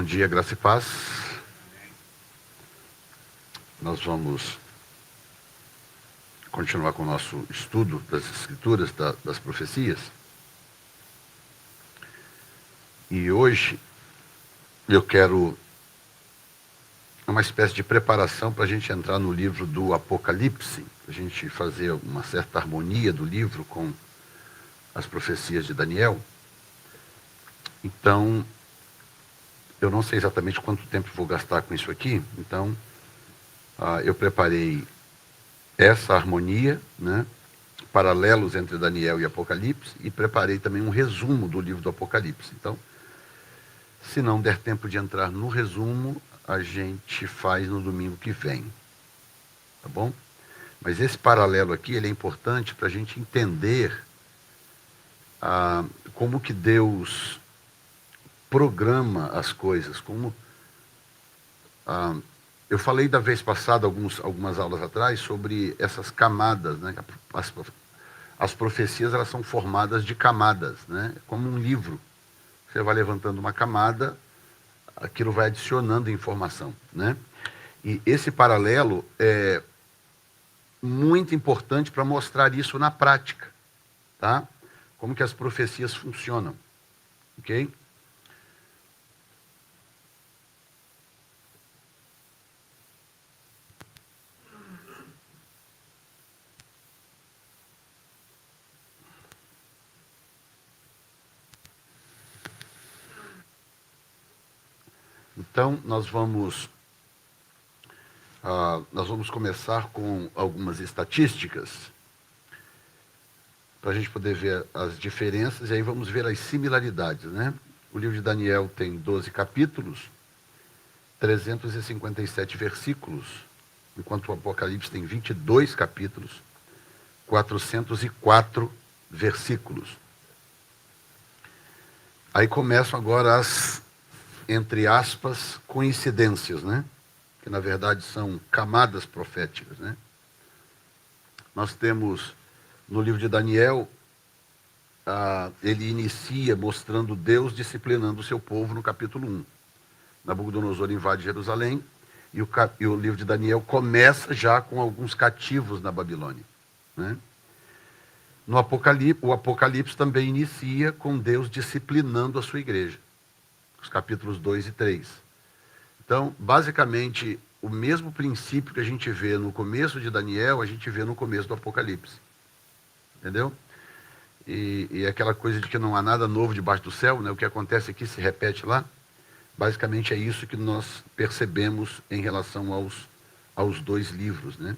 dia, graça e paz. Nós vamos continuar com o nosso estudo das Escrituras, das profecias. E hoje eu quero uma espécie de preparação para a gente entrar no livro do Apocalipse, a gente fazer uma certa harmonia do livro com as profecias de Daniel. Então, eu não sei exatamente quanto tempo vou gastar com isso aqui, então eu preparei essa harmonia, né, paralelos entre Daniel e Apocalipse, e preparei também um resumo do livro do Apocalipse. Então, se não der tempo de entrar no resumo, a gente faz no domingo que vem, tá bom? Mas esse paralelo aqui, ele é importante para a gente entender como que Deus programa as coisas, como... eu falei da vez passada, algumas aulas atrás, sobre essas camadas, né? As profecias, elas são formadas de camadas, né? Como um livro. Você vai levantando uma camada, aquilo vai adicionando informação, né? E esse paralelo é muito importante para mostrar isso na prática, tá? Como que as profecias funcionam, ok? Então, nós vamos começar com algumas estatísticas, para a gente poder ver as diferenças, e aí vamos ver as similaridades, né? O livro de Daniel tem 12 capítulos, 357 versículos, enquanto o Apocalipse tem 22 capítulos, 404 versículos. Aí começam agora as, entre aspas, coincidências, né? Que na verdade são camadas proféticas, né? Nós temos no livro de Daniel, ele inicia mostrando Deus disciplinando o seu povo no capítulo 1. Nabucodonosor invade Jerusalém e o livro de Daniel começa já com alguns cativos na Babilônia, né? No Apocalipse, o Apocalipse também inicia com Deus disciplinando a sua igreja, os capítulos 2 e 3. Então, basicamente, o mesmo princípio que a gente vê no começo de Daniel, a gente vê no começo do Apocalipse. Entendeu? E aquela coisa de que não há nada novo debaixo do céu, né? O que acontece aqui se repete lá. Basicamente é isso que nós percebemos em relação aos dois livros, né?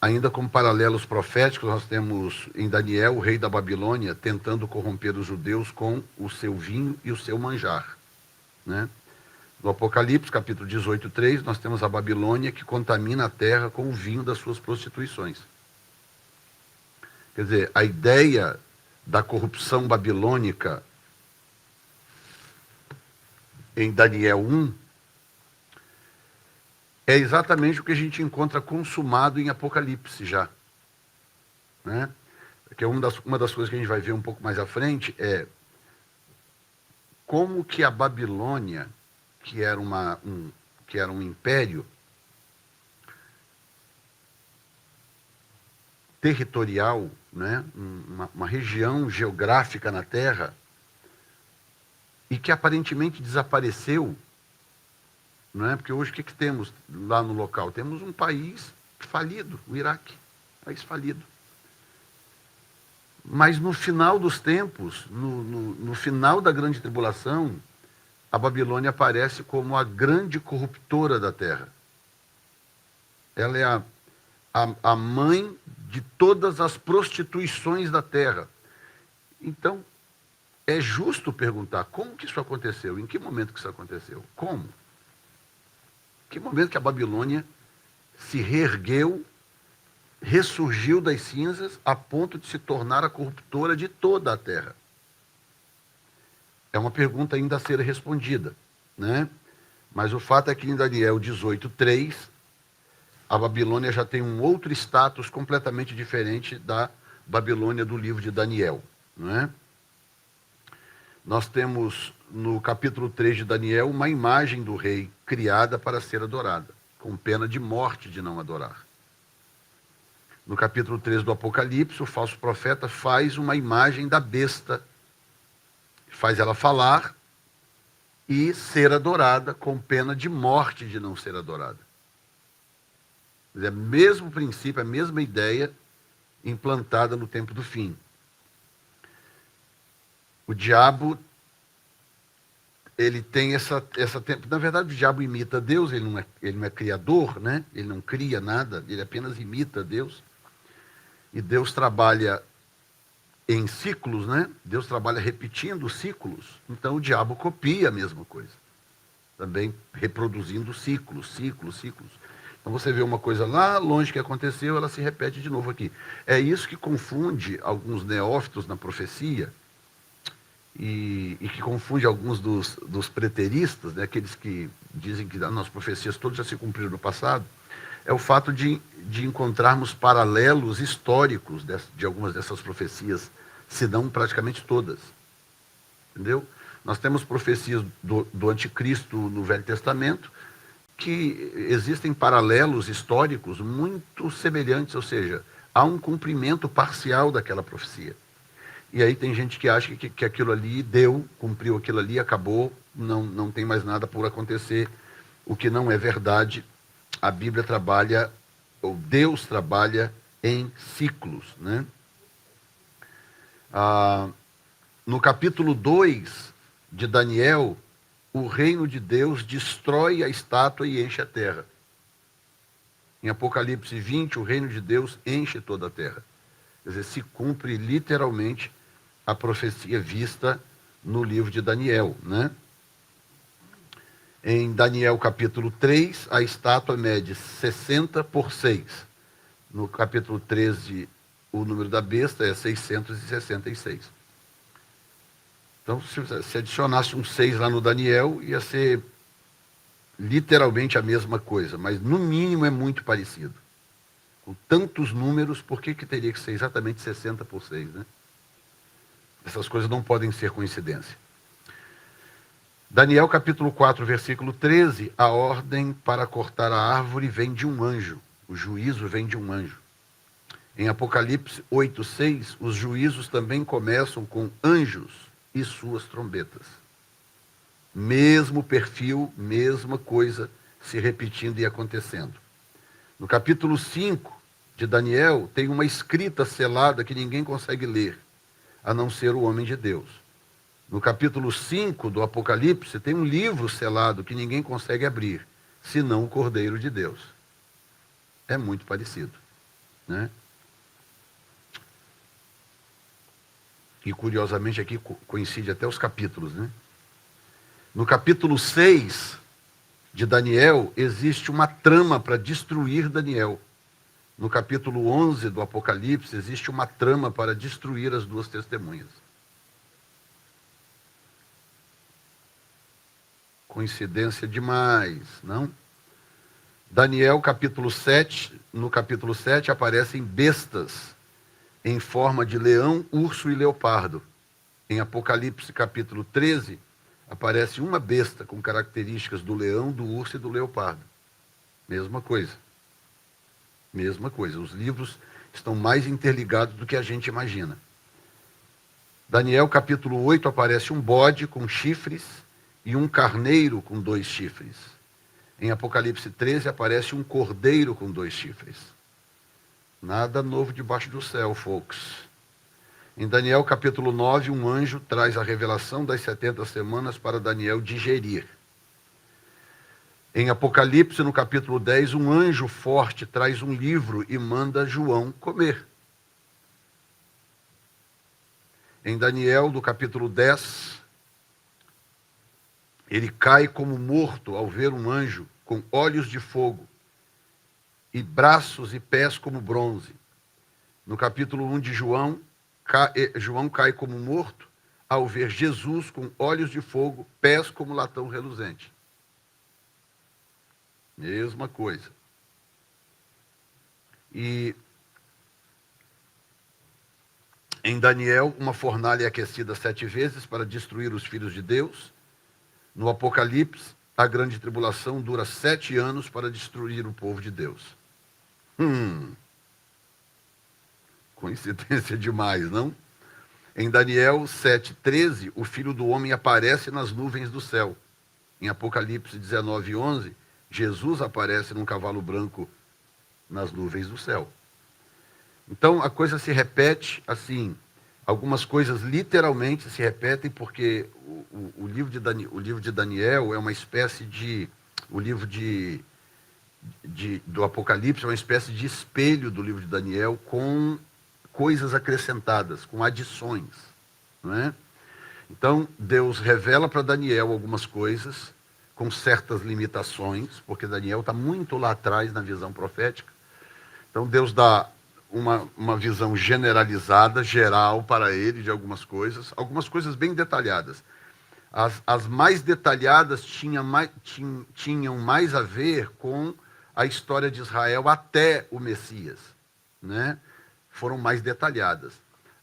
Ainda como paralelos proféticos, nós temos em Daniel o rei da Babilônia tentando corromper os judeus com o seu vinho e o seu manjar, né? No Apocalipse, capítulo 18, 3, nós temos a Babilônia que contamina a terra com o vinho das suas prostituições. Quer dizer, a ideia da corrupção babilônica em Daniel 1 é exatamente o que a gente encontra consumado em Apocalipse já, né? Porque uma das coisas que a gente vai ver um pouco mais à frente é como que a Babilônia, que era um império territorial, né? Uma região geográfica na Terra, e que aparentemente desapareceu, não é? Porque hoje o que temos lá no local? Temos um país falido, o Iraque, país falido. Mas no final dos tempos, no final da grande tribulação, a Babilônia aparece como a grande corruptora da terra. Ela é a mãe de todas as prostituições da terra. Então, é justo perguntar como que isso aconteceu, em que momento que isso aconteceu, como? Em que momento que a Babilônia se reergueu, ressurgiu das cinzas a ponto de se tornar a corruptora de toda a terra? É uma pergunta ainda a ser respondida, né? Mas o fato é que em Daniel 18, 3, a Babilônia já tem um outro status completamente diferente da Babilônia do livro de Daniel, não é? Nós temos no capítulo 3 de Daniel uma imagem do rei criada para ser adorada, com pena de morte de não adorar. No capítulo 3 do Apocalipse, o falso profeta faz uma imagem da besta, faz ela falar e ser adorada, com pena de morte de não ser adorada. É o mesmo princípio, a mesma ideia implantada no tempo do fim. O diabo, ele tem na verdade, o diabo imita Deus, ele não é criador, né? Ele não cria nada, ele apenas imita Deus. E Deus trabalha em ciclos, né? Deus trabalha repetindo ciclos. Então o diabo copia a mesma coisa. Também reproduzindo ciclos. Então você vê uma coisa lá longe que aconteceu, ela se repete de novo aqui. É isso que confunde alguns neófitos na profecia e que confunde alguns dos preteristas, né, aqueles que dizem que as profecias todas já se cumpriram no passado. É o fato de encontrarmos paralelos históricos de algumas dessas profecias, se não praticamente todas. Entendeu? Nós temos profecias do anticristo no Velho Testamento, que existem paralelos históricos muito semelhantes, ou seja, há um cumprimento parcial daquela profecia. E aí tem gente que acha que aquilo ali cumpriu aquilo ali, acabou, não tem mais nada por acontecer, o que não é verdade. A Bíblia trabalha, ou Deus trabalha em ciclos, né? No capítulo 2 de Daniel, o reino de Deus destrói a estátua e enche a terra. Em Apocalipse 20, o reino de Deus enche toda a terra. Quer dizer, se cumpre literalmente a profecia vista no livro de Daniel, né? Em Daniel capítulo 3, a estátua mede 60 por 6. No capítulo 13, o número da besta é 666. Então, se adicionasse um 6 lá no Daniel, ia ser literalmente a mesma coisa, mas no mínimo é muito parecido. Com tantos números, por que teria que ser exatamente 60 por 6, né? Essas coisas não podem ser coincidência. Daniel capítulo 4, versículo 13, a ordem para cortar a árvore vem de um anjo, o juízo vem de um anjo. Em Apocalipse 8, 6, os juízos também começam com anjos e suas trombetas. Mesmo perfil, mesma coisa se repetindo e acontecendo. No capítulo 5 de Daniel, tem uma escrita selada que ninguém consegue ler, a não ser o homem de Deus. No capítulo 5 do Apocalipse, tem um livro selado que ninguém consegue abrir, senão o Cordeiro de Deus. É muito parecido, né? E curiosamente aqui coincide até os capítulos, né? No capítulo 6 de Daniel, existe uma trama para destruir Daniel. No capítulo 11 do Apocalipse, existe uma trama para destruir as duas testemunhas. Coincidência demais, não? Daniel, capítulo 7, no capítulo 7 aparecem bestas em forma de leão, urso e leopardo. Em Apocalipse, capítulo 13, aparece uma besta com características do leão, do urso e do leopardo. Mesma coisa. Mesma coisa. Os livros estão mais interligados do que a gente imagina. Daniel, capítulo 8, aparece um bode com chifres e um carneiro com 2 chifres. Em Apocalipse 13, aparece um cordeiro com 2 chifres. Nada novo debaixo do céu, folks. Em Daniel, capítulo 9, um anjo traz a revelação das 70 semanas para Daniel digerir. Em Apocalipse, no capítulo 10, um anjo forte traz um livro e manda João comer. Em Daniel, do capítulo 10, ele cai como morto ao ver um anjo com olhos de fogo e braços e pés como bronze. No capítulo 1 de João, João cai como morto ao ver Jesus com olhos de fogo, pés como latão reluzente. Mesma coisa. E Em Daniel, uma fornalha é aquecida 7 vezes para destruir os filhos de Deus. No Apocalipse, a grande tribulação dura 7 anos para destruir o povo de Deus. Coincidência demais, não? Em Daniel 7:13, o Filho do Homem aparece nas nuvens do céu. Em Apocalipse 19:11, Jesus aparece num cavalo branco nas nuvens do céu. Então a coisa se repete assim. Algumas coisas literalmente se repetem porque o livro de Daniel é uma espécie de... O livro do Apocalipse é uma espécie de espelho do livro de Daniel com coisas acrescentadas, com adições, não é? Então, Deus revela para Daniel algumas coisas com certas limitações, porque Daniel está muito lá atrás na visão profética. Então, Deus dá uma visão generalizada, geral para ele de algumas coisas bem detalhadas. As mais detalhadas tinham mais a ver com a história de Israel até o Messias, né? Foram mais detalhadas.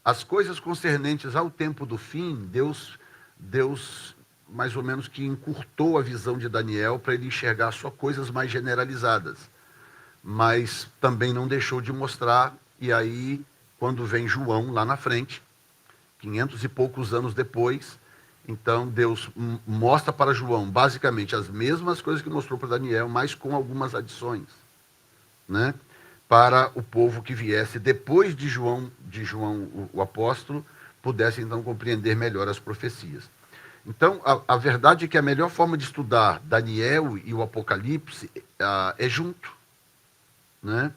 As coisas concernentes ao tempo do fim, Deus mais ou menos que encurtou a visão de Daniel para ele enxergar só coisas mais generalizadas. Mas também não deixou de mostrar, e aí, quando vem João lá na frente, 500 e poucos anos depois, então Deus mostra para João basicamente as mesmas coisas que mostrou para Daniel, mas com algumas adições, né? Para o povo que viesse depois de João o apóstolo, pudesse então compreender melhor as profecias. Então, a verdade é que a melhor forma de estudar Daniel e o Apocalipse é junto, né?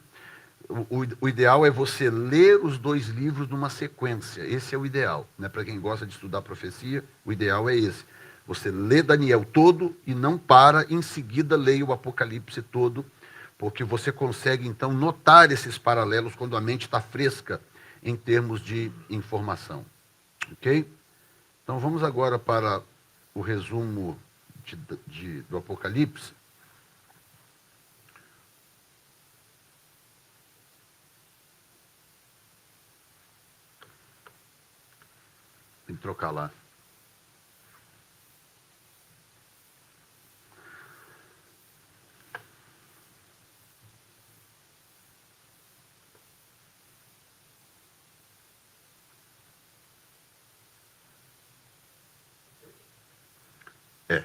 O ideal é você ler os 2 livros numa sequência. Esse é o ideal, né? Para quem gosta de estudar profecia, o ideal é esse. Você lê Daniel todo e não para, em seguida leia o Apocalipse todo, porque você consegue então notar esses paralelos quando a mente está fresca em termos de informação. Ok? Então vamos agora para o resumo do Apocalipse. Tem que trocar lá. É.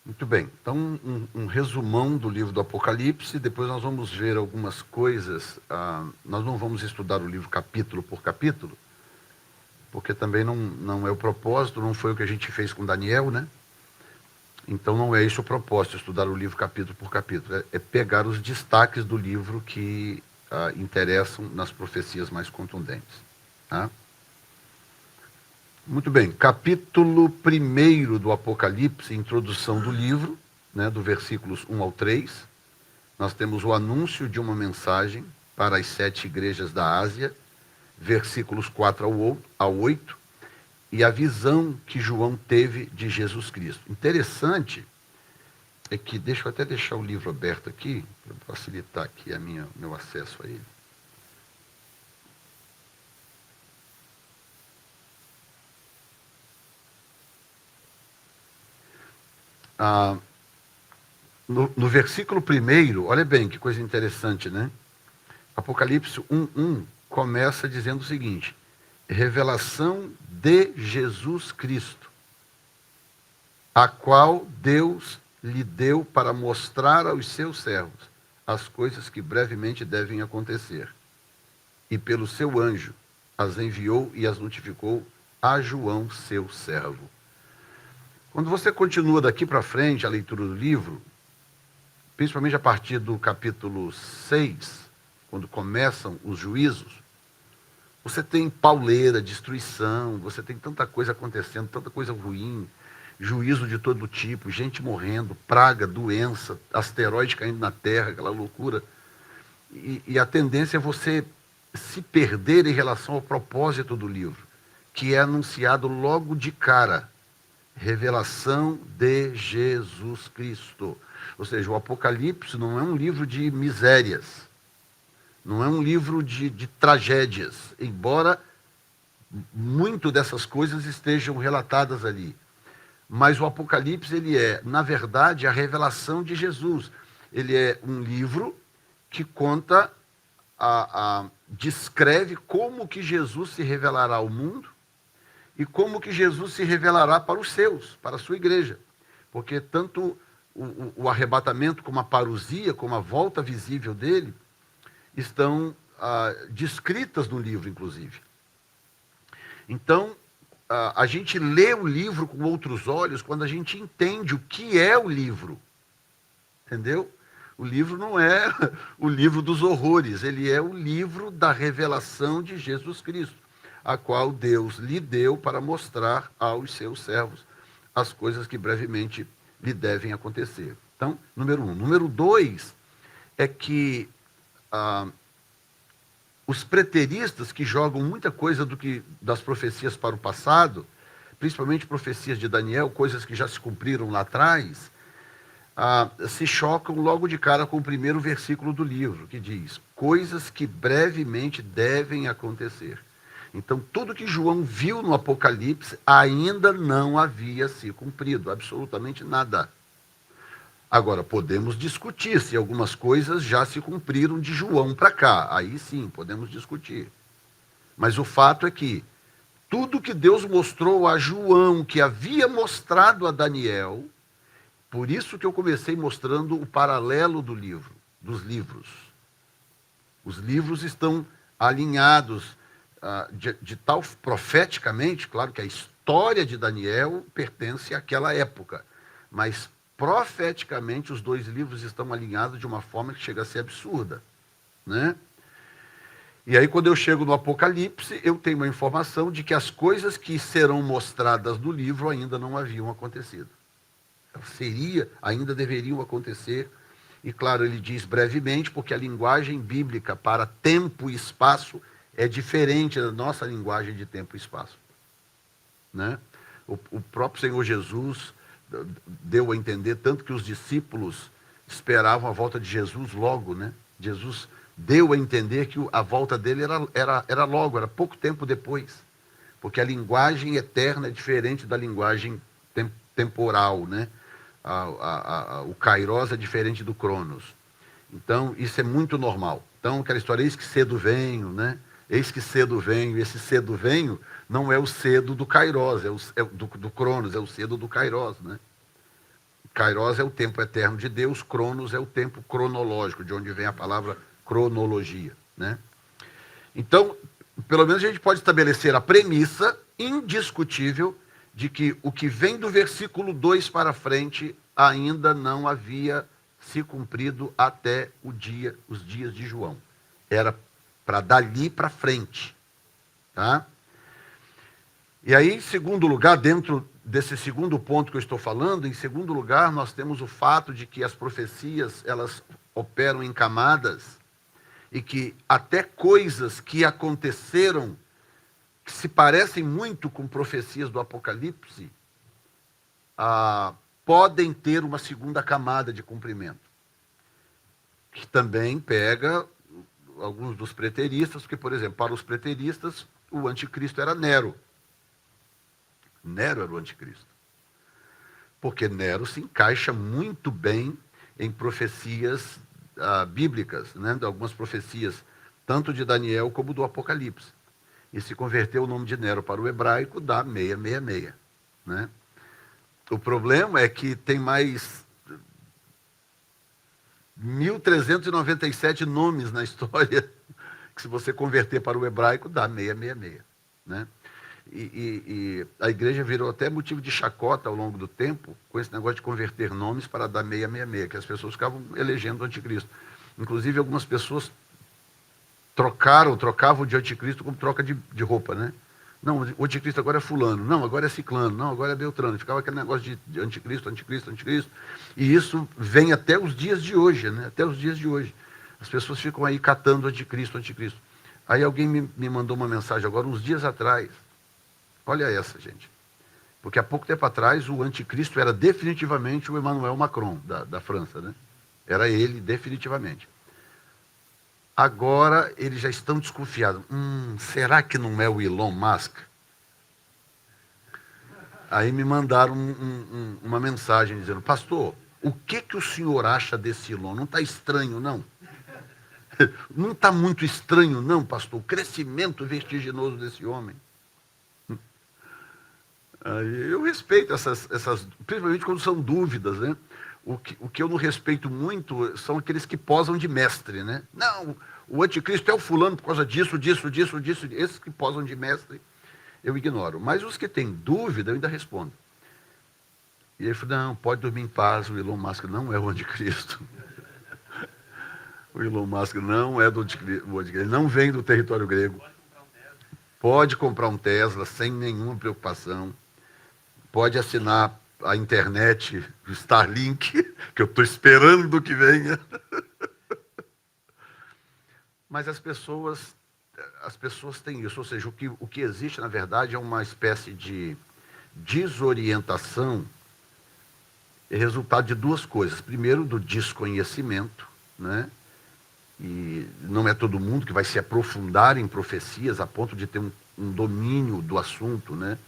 Muito bem. Então, um resumão do livro do Apocalipse. Depois nós vamos ver algumas coisas. Nós não vamos estudar o livro capítulo por capítulo, porque também não é o propósito, não foi o que a gente fez com Daniel, né? Então não é esse o propósito, estudar o livro capítulo por capítulo. É pegar os destaques do livro que interessam nas profecias mais contundentes. Tá? Muito bem, capítulo 1 do Apocalipse, introdução do livro, né, do versículos 1 ao 3. Nós temos o anúncio de uma mensagem para as 7 igrejas da Ásia, versículos 4 ao 8, e a visão que João teve de Jesus Cristo. Interessante é que, deixa eu até deixar o livro aberto aqui, para facilitar aqui meu acesso a ele. No versículo 1, olha bem que coisa interessante, né? Apocalipse 1:1 começa dizendo o seguinte: revelação de Jesus Cristo, a qual Deus lhe deu para mostrar aos seus servos as coisas que brevemente devem acontecer. E pelo seu anjo as enviou e as notificou a João, seu servo. Quando você continua daqui para frente a leitura do livro, principalmente a partir do capítulo 6, quando começam os juízos, você tem pauleira, destruição, você tem tanta coisa acontecendo, tanta coisa ruim, juízo de todo tipo, gente morrendo, praga, doença, asteroide caindo na Terra, aquela loucura. E a tendência é você se perder em relação ao propósito do livro, que é anunciado logo de cara. Revelação de Jesus Cristo. Ou seja, o Apocalipse não é um livro de misérias. Não é um livro de tragédias, embora muito dessas coisas estejam relatadas ali. Mas o Apocalipse, ele é, na verdade, a revelação de Jesus. Ele é um livro que conta, descreve como que Jesus se revelará ao mundo e como que Jesus se revelará para os seus, para a sua igreja. Porque tanto o arrebatamento como a parousia, como a volta visível dele, estão descritas no livro, inclusive. Então, a gente lê o livro com outros olhos quando a gente entende o que é o livro. Entendeu? O livro não é o livro dos horrores, ele é o livro da revelação de Jesus Cristo, a qual Deus lhe deu para mostrar aos seus servos as coisas que brevemente lhe devem acontecer. Então, número 1. Número 2 é que os preteristas, que jogam muita coisa das profecias para o passado, principalmente profecias de Daniel, coisas que já se cumpriram lá atrás, se chocam logo de cara com o primeiro versículo do livro, que diz: coisas que brevemente devem acontecer. Então, tudo que João viu no Apocalipse ainda não havia se cumprido, absolutamente nada. Agora, podemos discutir se algumas coisas já se cumpriram de João para cá. Aí sim, podemos discutir. Mas o fato é que tudo que Deus mostrou a João, que havia mostrado a Daniel, por isso que eu comecei mostrando o paralelo dos livros. Os livros estão alinhados de tal profeticamente, claro que a história de Daniel pertence àquela época, mas profeticamente os dois livros estão alinhados de uma forma que chega a ser absurda, né? E aí, quando eu chego no Apocalipse, eu tenho uma informação de que as coisas que serão mostradas no livro ainda não haviam acontecido. Ainda deveriam acontecer. E claro, ele diz brevemente, porque a linguagem bíblica para tempo e espaço é diferente da nossa linguagem de tempo e espaço, né? O próprio Senhor Jesus deu a entender, tanto que os discípulos esperavam a volta de Jesus logo, né? Jesus deu a entender que a volta dele era logo, era pouco tempo depois, porque a linguagem eterna é diferente da linguagem temporal, né? O kairos é diferente do cronos. Então, isso é muito normal. Então, aquela história, eis que cedo venho, né? Eis que cedo venho. Esse cedo venho não é o cedo do kairos, do cronos, é o cedo do kairos, né? Kairos é o tempo eterno de Deus, cronos é o tempo cronológico, de onde vem a palavra cronologia, né? Então, pelo menos a gente pode estabelecer a premissa indiscutível de que o que vem do versículo 2 para frente ainda não havia se cumprido até os dias de João. Era para dali para frente, tá? E aí, em segundo lugar, dentro desse segundo ponto que eu estou falando, em segundo lugar, nós temos o fato de que as profecias, elas operam em camadas, e que até coisas que aconteceram, que se parecem muito com profecias do Apocalipse, podem ter uma segunda camada de cumprimento, que também pega alguns dos preteristas, porque, por exemplo, para os preteristas, o anticristo era Nero. Nero era o anticristo. Porque Nero se encaixa muito bem em profecias bíblicas, né? Algumas profecias, tanto de Daniel como do Apocalipse. E se converter o nome de Nero para o hebraico, dá 666, né? O problema é que tem mais 1.397 nomes na história, que se você converter para o hebraico, dá 666, né? E a igreja virou até motivo de chacota ao longo do tempo, com esse negócio de converter nomes para dar 666, que as pessoas ficavam elegendo o anticristo. Inclusive, algumas pessoas trocavam de anticristo como troca de roupa, né? Não, o anticristo agora é fulano, não, agora é ciclano, não, agora é beltrano. Ficava aquele negócio de anticristo, anticristo, anticristo. E isso vem até os dias de hoje, né? Até os dias de hoje. As pessoas ficam aí catando anticristo, anticristo. Aí alguém me mandou uma mensagem agora, uns dias atrás. Olha essa, gente. Porque há pouco tempo atrás o anticristo era definitivamente o Emmanuel Macron, da França, né? Era ele, definitivamente. Agora eles já estão desconfiados. Será que não é o Elon Musk? Aí me mandaram uma mensagem dizendo: pastor, o que o senhor acha desse Elon? Não está estranho, não? Não está muito estranho, não, pastor? O crescimento vertiginoso desse homem. Aí eu respeito essas, principalmente quando são dúvidas, né? O que eu não respeito muito são aqueles que posam de mestre, né? Não, o anticristo é o fulano por causa disso. Esses que posam de mestre, eu ignoro. Mas os que têm dúvida, eu ainda respondo. E ele falou: não, pode dormir em paz, o Elon Musk não é o anticristo. O Elon Musk não é do anticristo, ele não vem do território grego. Pode comprar um Tesla sem nenhuma preocupação. Pode assinar a internet, o Starlink, que eu estou esperando que venha. Mas as pessoas têm isso, ou seja, o que existe, na verdade, é uma espécie de desorientação, é resultado de duas coisas. Primeiro, do desconhecimento, né? E não é todo mundo que vai se aprofundar em profecias a ponto de ter um domínio do assunto, né?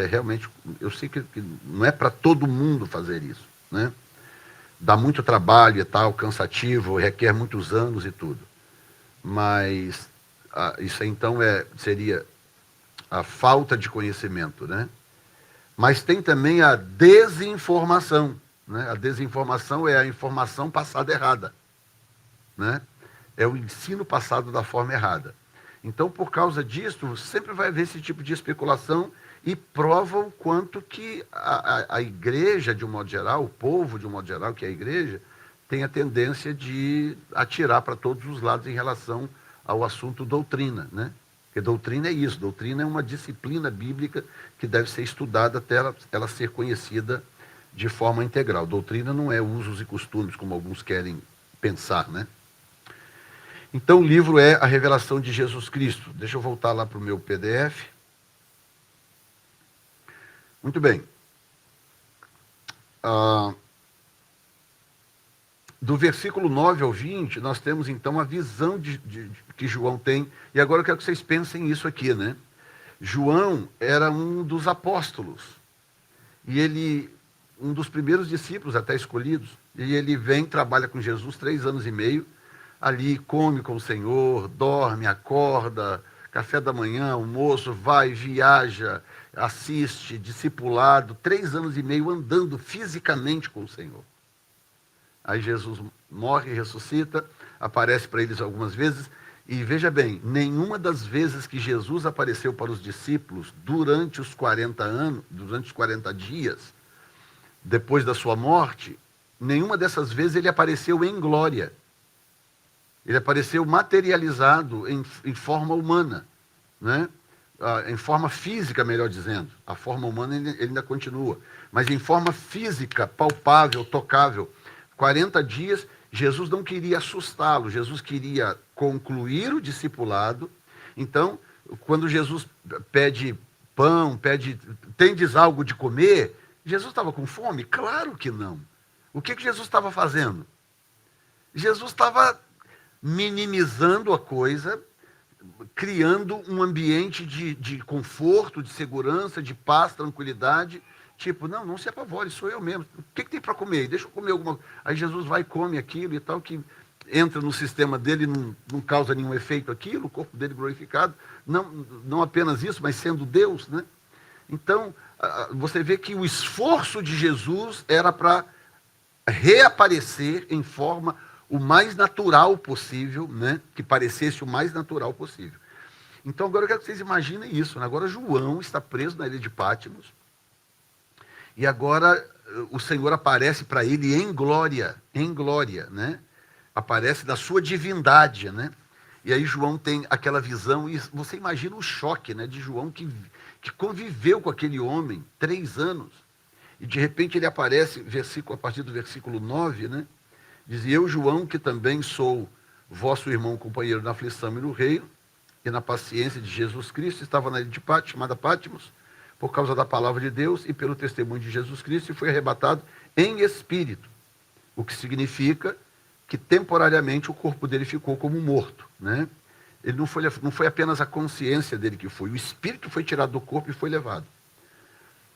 Realmente, eu sei que não é para todo mundo fazer isso, né? Dá muito trabalho e tal, cansativo, requer muitos anos e tudo. Mas isso aí, então seria a falta de conhecimento, né? Mas tem também a desinformação, né? A desinformação é a informação passada errada, né? É o ensino passado da forma errada. Então, por causa disso, sempre vai haver esse tipo de especulação e prova o quanto que a igreja, de um modo geral, o povo, de um modo geral, que é a igreja, tem a tendência de atirar para todos os lados em relação ao assunto doutrina, né? Porque doutrina é isso, doutrina é uma disciplina bíblica que deve ser estudada até ela ser conhecida de forma integral. Doutrina não é usos e costumes, como alguns querem pensar, né? Então, o livro é a revelação de Jesus Cristo. Deixa eu voltar lá para o meu PDF. Muito bem. Do versículo 9 ao 20, nós temos então a visão que João tem. E agora eu quero que vocês pensem isso aqui, né? João era um dos apóstolos. E ele, um dos primeiros discípulos até escolhidos. E ele vem, trabalha com Jesus 3 anos e meio. Ali come com o Senhor, dorme, acorda, café da manhã, almoço, vai, viaja, assiste, discipulado, 3 anos e meio andando fisicamente com o Senhor. Aí Jesus morre, ressuscita, aparece para eles algumas vezes, e veja bem, nenhuma das vezes que Jesus apareceu para os discípulos durante os 40 anos, durante os 40 dias, depois da sua morte, nenhuma dessas vezes ele apareceu em glória. Ele apareceu materializado em forma humana, né? Em forma física, melhor dizendo. A forma humana ele ainda continua. Mas em forma física, palpável, tocável. 40 dias, Jesus não queria assustá-lo, Jesus queria concluir o discipulado. Então, quando Jesus pede pão, tendes algo de comer, Jesus estava com fome? Claro que não. O que Jesus estava fazendo? Jesus estava minimizando a coisa, criando um ambiente de conforto, de segurança, de paz, tranquilidade. Tipo, não se apavore, sou eu mesmo. O que tem para comer? Deixa eu comer alguma coisa. Aí Jesus vai e come aquilo e tal, que entra no sistema dele, não causa nenhum efeito aquilo, o corpo dele glorificado. Não apenas isso, mas sendo Deus, né? Então, você vê que o esforço de Jesus era para reaparecer em forma o mais natural possível, né? Que parecesse o mais natural possível. Então, agora eu quero que vocês imaginem isso, né? Agora João está preso na ilha de Patmos, e agora o Senhor aparece para ele em glória, né? Aparece da sua divindade, né? E aí João tem aquela visão, e você imagina o choque, né, de João que conviveu com aquele homem 3 anos, e de repente ele aparece, a partir do versículo 9, né? Dizia: eu, João, que também sou vosso irmão companheiro na aflição e no reino, e na paciência de Jesus Cristo, estava na ilha de Patmos, chamada Patmos, por causa da palavra de Deus e pelo testemunho de Jesus Cristo, e foi arrebatado em espírito. O que significa que temporariamente o corpo dele ficou como morto, né? Ele não foi apenas a consciência dele que foi, o espírito foi tirado do corpo e foi levado.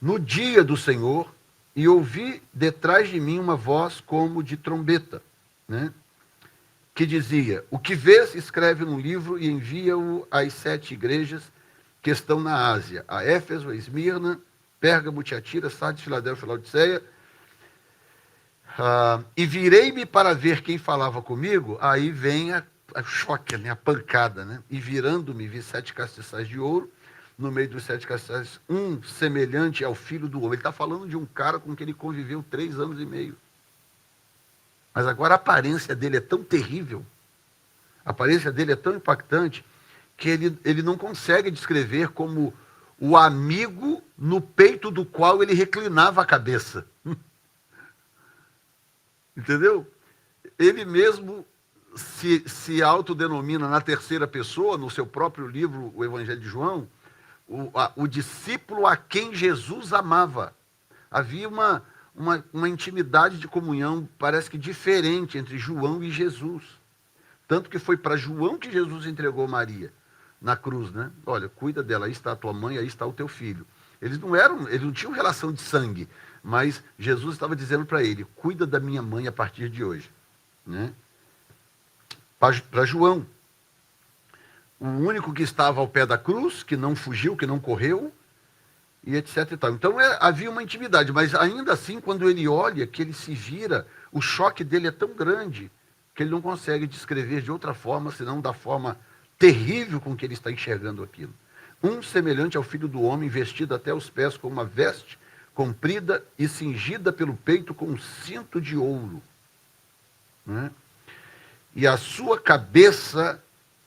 No dia do Senhor, e ouvi detrás de mim uma voz como de trombeta, né? Que dizia: o que vês, escreve num livro e envia-o às 7 igrejas que estão na Ásia, a Éfeso, a Esmirna, Pérgamo, Tiatira, Sardes, Filadélfia, Laodiceia. E virei-me para ver quem falava comigo. Aí vem a choque, né, a pancada, né? E virando-me, vi 7 castiçais de ouro, no meio dos 7 castiçais, um semelhante ao filho do homem. Ele está falando de um cara com quem ele conviveu 3 anos e meio. Mas agora a aparência dele é tão terrível, a aparência dele é tão impactante, que ele não consegue descrever como o amigo no peito do qual ele reclinava a cabeça. Entendeu? Ele mesmo se autodenomina na terceira pessoa, no seu próprio livro, o Evangelho de João, o discípulo a quem Jesus amava. Havia uma intimidade de comunhão, parece que diferente, entre João e Jesus. Tanto que foi para João que Jesus entregou Maria na cruz, né? Olha, cuida dela, aí está a tua mãe, aí está o teu filho. Eles não tinham relação de sangue, mas Jesus estava dizendo para ele: cuida da minha mãe a partir de hoje, né? Para João, o único que estava ao pé da cruz, que não fugiu, que não correu, e etc e tal. Então havia uma intimidade, mas ainda assim, quando ele olha, que ele se vira, o choque dele é tão grande que ele não consegue descrever de outra forma, senão da forma terrível com que ele está enxergando aquilo. Um semelhante ao filho do homem, vestido até os pés com uma veste comprida e cingida pelo peito com um cinto de ouro, né? E a sua cabeça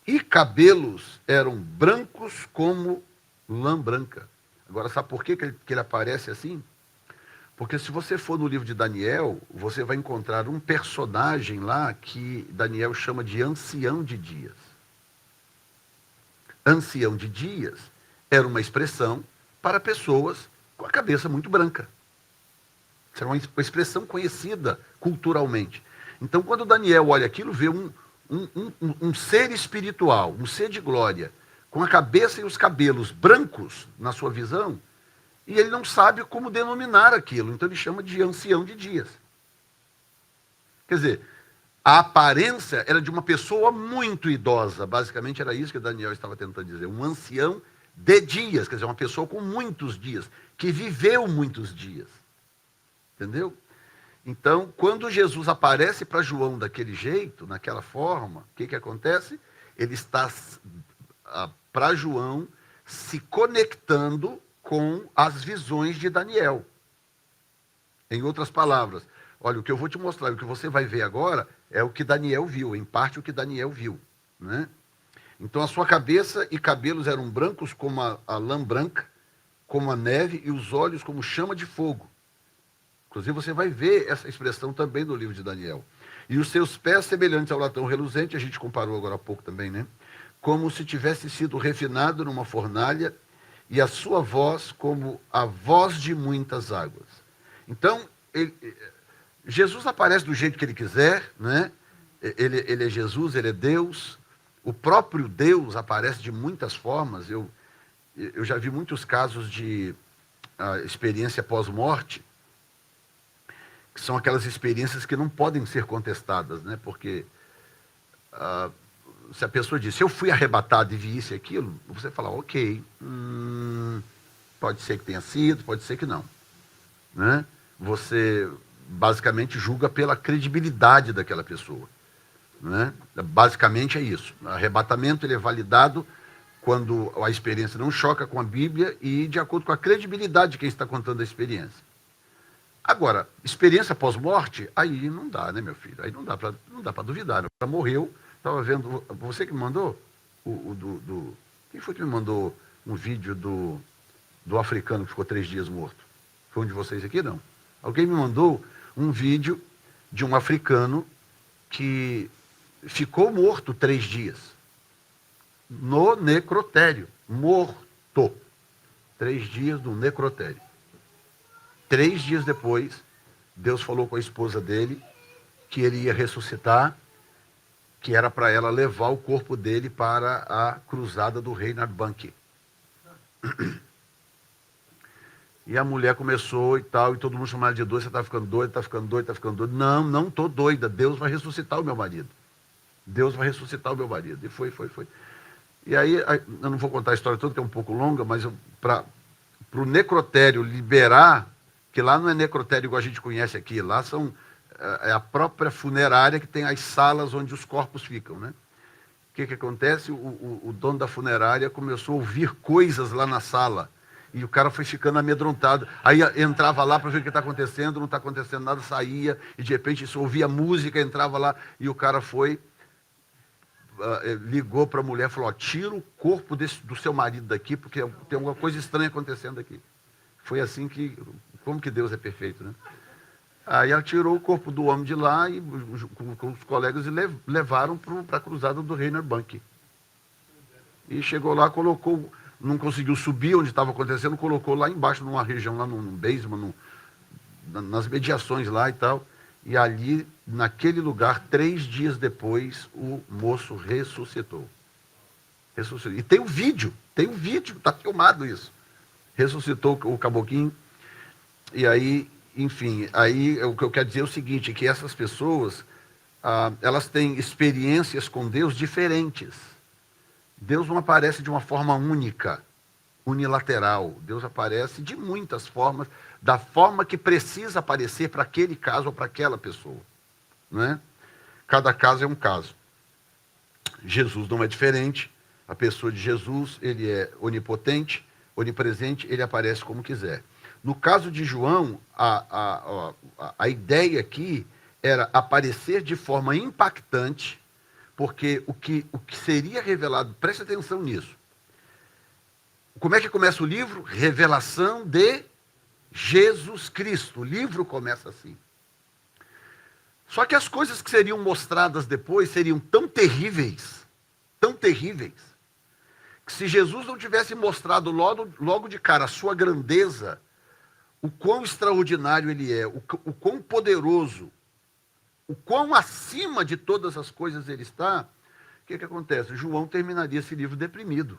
e cabelos eram brancos como lã branca. Agora, sabe por que ele aparece assim? Porque se você for no livro de Daniel, você vai encontrar um personagem lá que Daniel chama de ancião de dias. Ancião de dias era uma expressão para pessoas com a cabeça muito branca. Isso era uma expressão conhecida culturalmente. Então, quando Daniel olha aquilo, vê um ser espiritual, um ser de glória, com a cabeça e os cabelos brancos na sua visão, e ele não sabe como denominar aquilo, então ele chama de ancião de dias. Quer dizer, a aparência era de uma pessoa muito idosa, basicamente era isso que Daniel estava tentando dizer, um ancião de dias, quer dizer, uma pessoa com muitos dias, que viveu muitos dias. Entendeu? Então, quando Jesus aparece para João daquele jeito, naquela forma, o que acontece? Ele está, para João, se conectando com as visões de Daniel. Em outras palavras, olha, o que eu vou te mostrar, o que você vai ver agora, é o que Daniel viu, em parte o que Daniel viu, né? Então a sua cabeça e cabelos eram brancos como a lã branca, como a neve, e os olhos como chama de fogo. Inclusive você vai ver essa expressão também no livro de Daniel. E os seus pés semelhantes ao latão reluzente, a gente comparou agora há pouco também, né? Como se tivesse sido refinado numa fornalha, e a sua voz como a voz de muitas águas. Então, Jesus aparece do jeito que ele quiser, né? Ele é Jesus, ele é Deus. O próprio Deus aparece de muitas formas. Eu já vi muitos casos de experiência pós-morte, que são aquelas experiências que não podem ser contestadas, né? Porque se a pessoa diz, se eu fui arrebatado e vi isso e aquilo, você fala, ok, pode ser que tenha sido, pode ser que não, né? Você basicamente julga pela credibilidade daquela pessoa, né? Basicamente é isso. O arrebatamento ele é validado quando a experiência não choca com a Bíblia e de acordo com a credibilidade de quem está contando a experiência. Agora, experiência pós-morte, aí não dá, né, meu filho? Aí não dá para duvidar. Ela morreu, estava vendo. Você que me mandou? Quem foi que me mandou um vídeo do africano que ficou 3 dias morto? Foi um de vocês aqui? Não. Alguém me mandou um vídeo de um africano que ficou morto 3 dias. No necrotério. Morto. 3 dias no necrotério. 3 dias depois, Deus falou com a esposa dele que ele ia ressuscitar, que era para ela levar o corpo dele para a cruzada do Reinhard Bonnke. E a mulher começou e tal, e todo mundo chamava de doida, você está ficando doida, está ficando doida, está ficando doida. Não, não estou doida, Deus vai ressuscitar o meu marido. Deus vai ressuscitar o meu marido. E foi. E aí, eu não vou contar a história toda, que é um pouco longa, mas para o necrotério liberar, que lá não é necrotério igual a gente conhece aqui, lá é a própria funerária que tem as salas onde os corpos ficam, né? O que acontece? O dono da funerária começou a ouvir coisas lá na sala. E o cara foi ficando amedrontado. Aí entrava lá para ver o que está acontecendo, não está acontecendo nada, saía, e de repente isso, ouvia música, entrava lá, e o cara ligou para a mulher e falou, ó, tira o corpo do seu marido daqui, porque tem alguma coisa estranha acontecendo aqui. Foi assim como que Deus é perfeito, né? Aí ela tirou o corpo do homem de lá, e, com os colegas, e levaram para a cruzada do Reinhard Bonnke. E chegou lá, colocou... Não conseguiu subir onde estava acontecendo, colocou lá embaixo, numa região, lá no basement, nas mediações lá e tal. E ali, naquele lugar, 3 dias depois, o moço ressuscitou. E tem um vídeo, está filmado isso. Ressuscitou o caboclinho. E aí, enfim, aí o que eu quero dizer é o seguinte, que essas pessoas, elas têm experiências com Deus diferentes. Deus não aparece de uma forma única, unilateral. Deus aparece de muitas formas, da forma que precisa aparecer para aquele caso ou para aquela pessoa. Né? Cada caso é um caso. Jesus não é diferente. A pessoa de Jesus, ele é onipotente, onipresente, ele aparece como quiser. No caso de João, a ideia aqui era aparecer de forma impactante, porque o que seria revelado, preste atenção nisso. Como é que começa o livro? Revelação de Jesus Cristo. O livro começa assim. Só que as coisas que seriam mostradas depois seriam tão terríveis, que se Jesus não tivesse mostrado logo de cara a sua grandeza, o quão extraordinário ele é, o quão poderoso, o quão acima de todas as coisas ele está, o que acontece? João terminaria esse livro deprimido.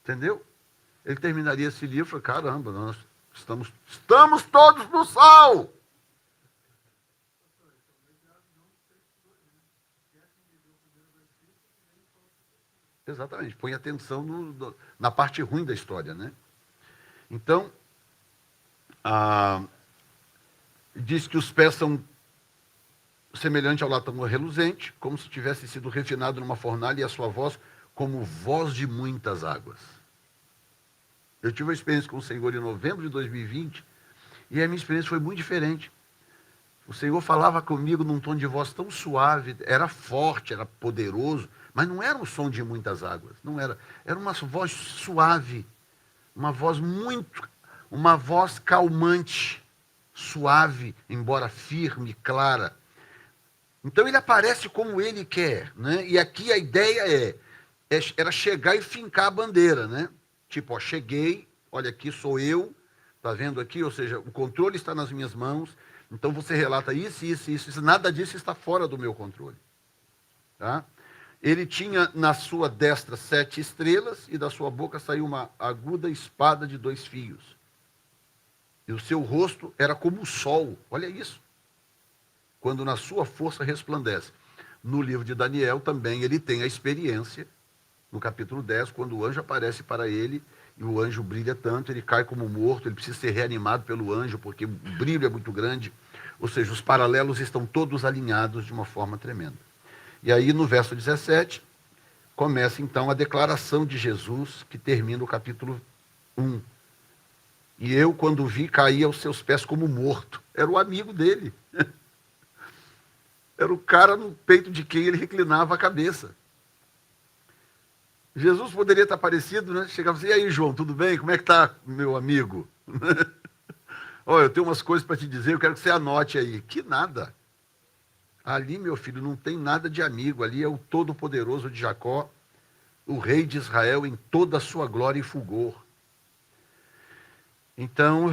Entendeu? Ele terminaria esse livro e falou, caramba, nós estamos todos no sal. Exatamente, põe atenção na parte ruim da história, né? Então, diz que os pés são semelhantes ao latão reluzente, como se tivesse sido refinado numa fornalha, e a sua voz como voz de muitas águas. Eu tive uma experiência com o Senhor em novembro de 2020, e a minha experiência foi muito diferente. O Senhor falava comigo num tom de voz tão suave, era forte, era poderoso, mas não era um som de muitas águas, não era. Era uma voz suave, uma voz calmante, suave, embora firme, clara. Então ele aparece como ele quer, né? E aqui a ideia era chegar e fincar a bandeira, né? Tipo, ó, cheguei, olha aqui, sou eu, tá vendo aqui? Ou seja, o controle está nas minhas mãos, então você relata isso, nada disso está fora do meu controle. Tá? Ele tinha na sua destra 7 estrelas, e da sua boca saiu uma aguda espada de 2 fios. E o seu rosto era como o sol, olha isso, quando na sua força resplandece. No livro de Daniel também ele tem a experiência, no capítulo 10, quando o anjo aparece para ele, e o anjo brilha tanto, ele cai como morto, ele precisa ser reanimado pelo anjo, porque o brilho é muito grande. Ou seja, os paralelos estão todos alinhados de uma forma tremenda. E aí, no verso 17, começa então a declaração de Jesus, que termina o capítulo 1. E eu, quando vi, caí aos seus pés como morto. Era o amigo dele. Era o cara no peito de quem ele reclinava a cabeça. Jesus poderia estar parecido, né? Chegava assim, e aí, João, tudo bem? Como é que está, meu amigo? Olha, eu tenho umas coisas para te dizer, eu quero que você anote aí. Que nada. Ali, meu filho, não tem nada de amigo. Ali é o Todo-Poderoso de Jacó, o Rei de Israel em toda a sua glória e fulgor. Então,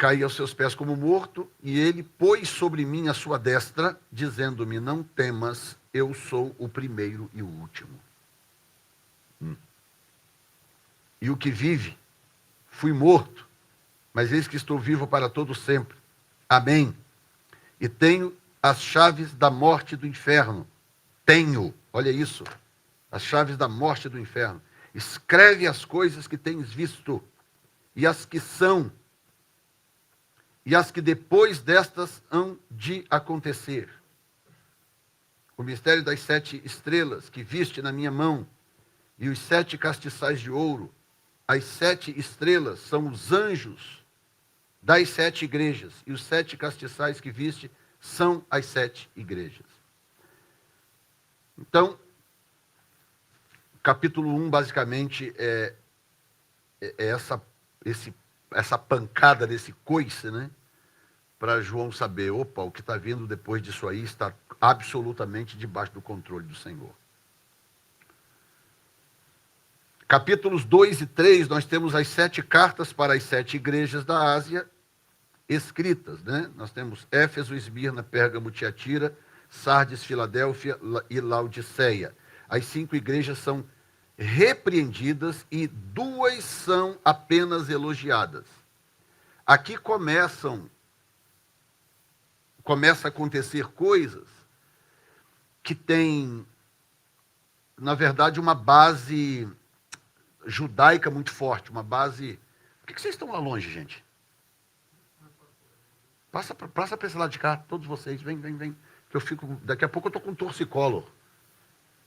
caí aos seus pés como morto, e ele pôs sobre mim a sua destra, dizendo-me: não temas, eu sou o primeiro e o último. E o que vive, fui morto, mas eis que estou vivo para todo sempre. Amém. E tenho as chaves da morte e do inferno. Tenho, olha isso, as chaves da morte e do inferno. Escreve as coisas que tens visto, e as que são, e as que depois destas hão de acontecer. O mistério das 7 estrelas que viste na minha mão, e os 7 castiçais de ouro. As 7 estrelas são os anjos das 7 igrejas, e os 7 castiçais que viste são as 7 igrejas. Então, capítulo 1, basicamente, é essa pancada desse coice, né? Para João saber, opa, o que está vindo depois disso aí está absolutamente debaixo do controle do Senhor. Capítulos 2 e 3, nós temos as 7 cartas para as 7 igrejas da Ásia escritas, né? Nós temos Éfeso, Esmirna, Pérgamo, Tiatira, Sardes, Filadélfia e Laodiceia. As 5 igrejas são repreendidas e 2 são apenas elogiadas. Aqui começa a acontecer coisas que têm, na verdade, uma base judaica muito forte, uma base... Por que vocês estão lá longe, gente? Passa para esse lado de cá, todos vocês, vem. Que eu fico, daqui a pouco eu estou com torcicolo.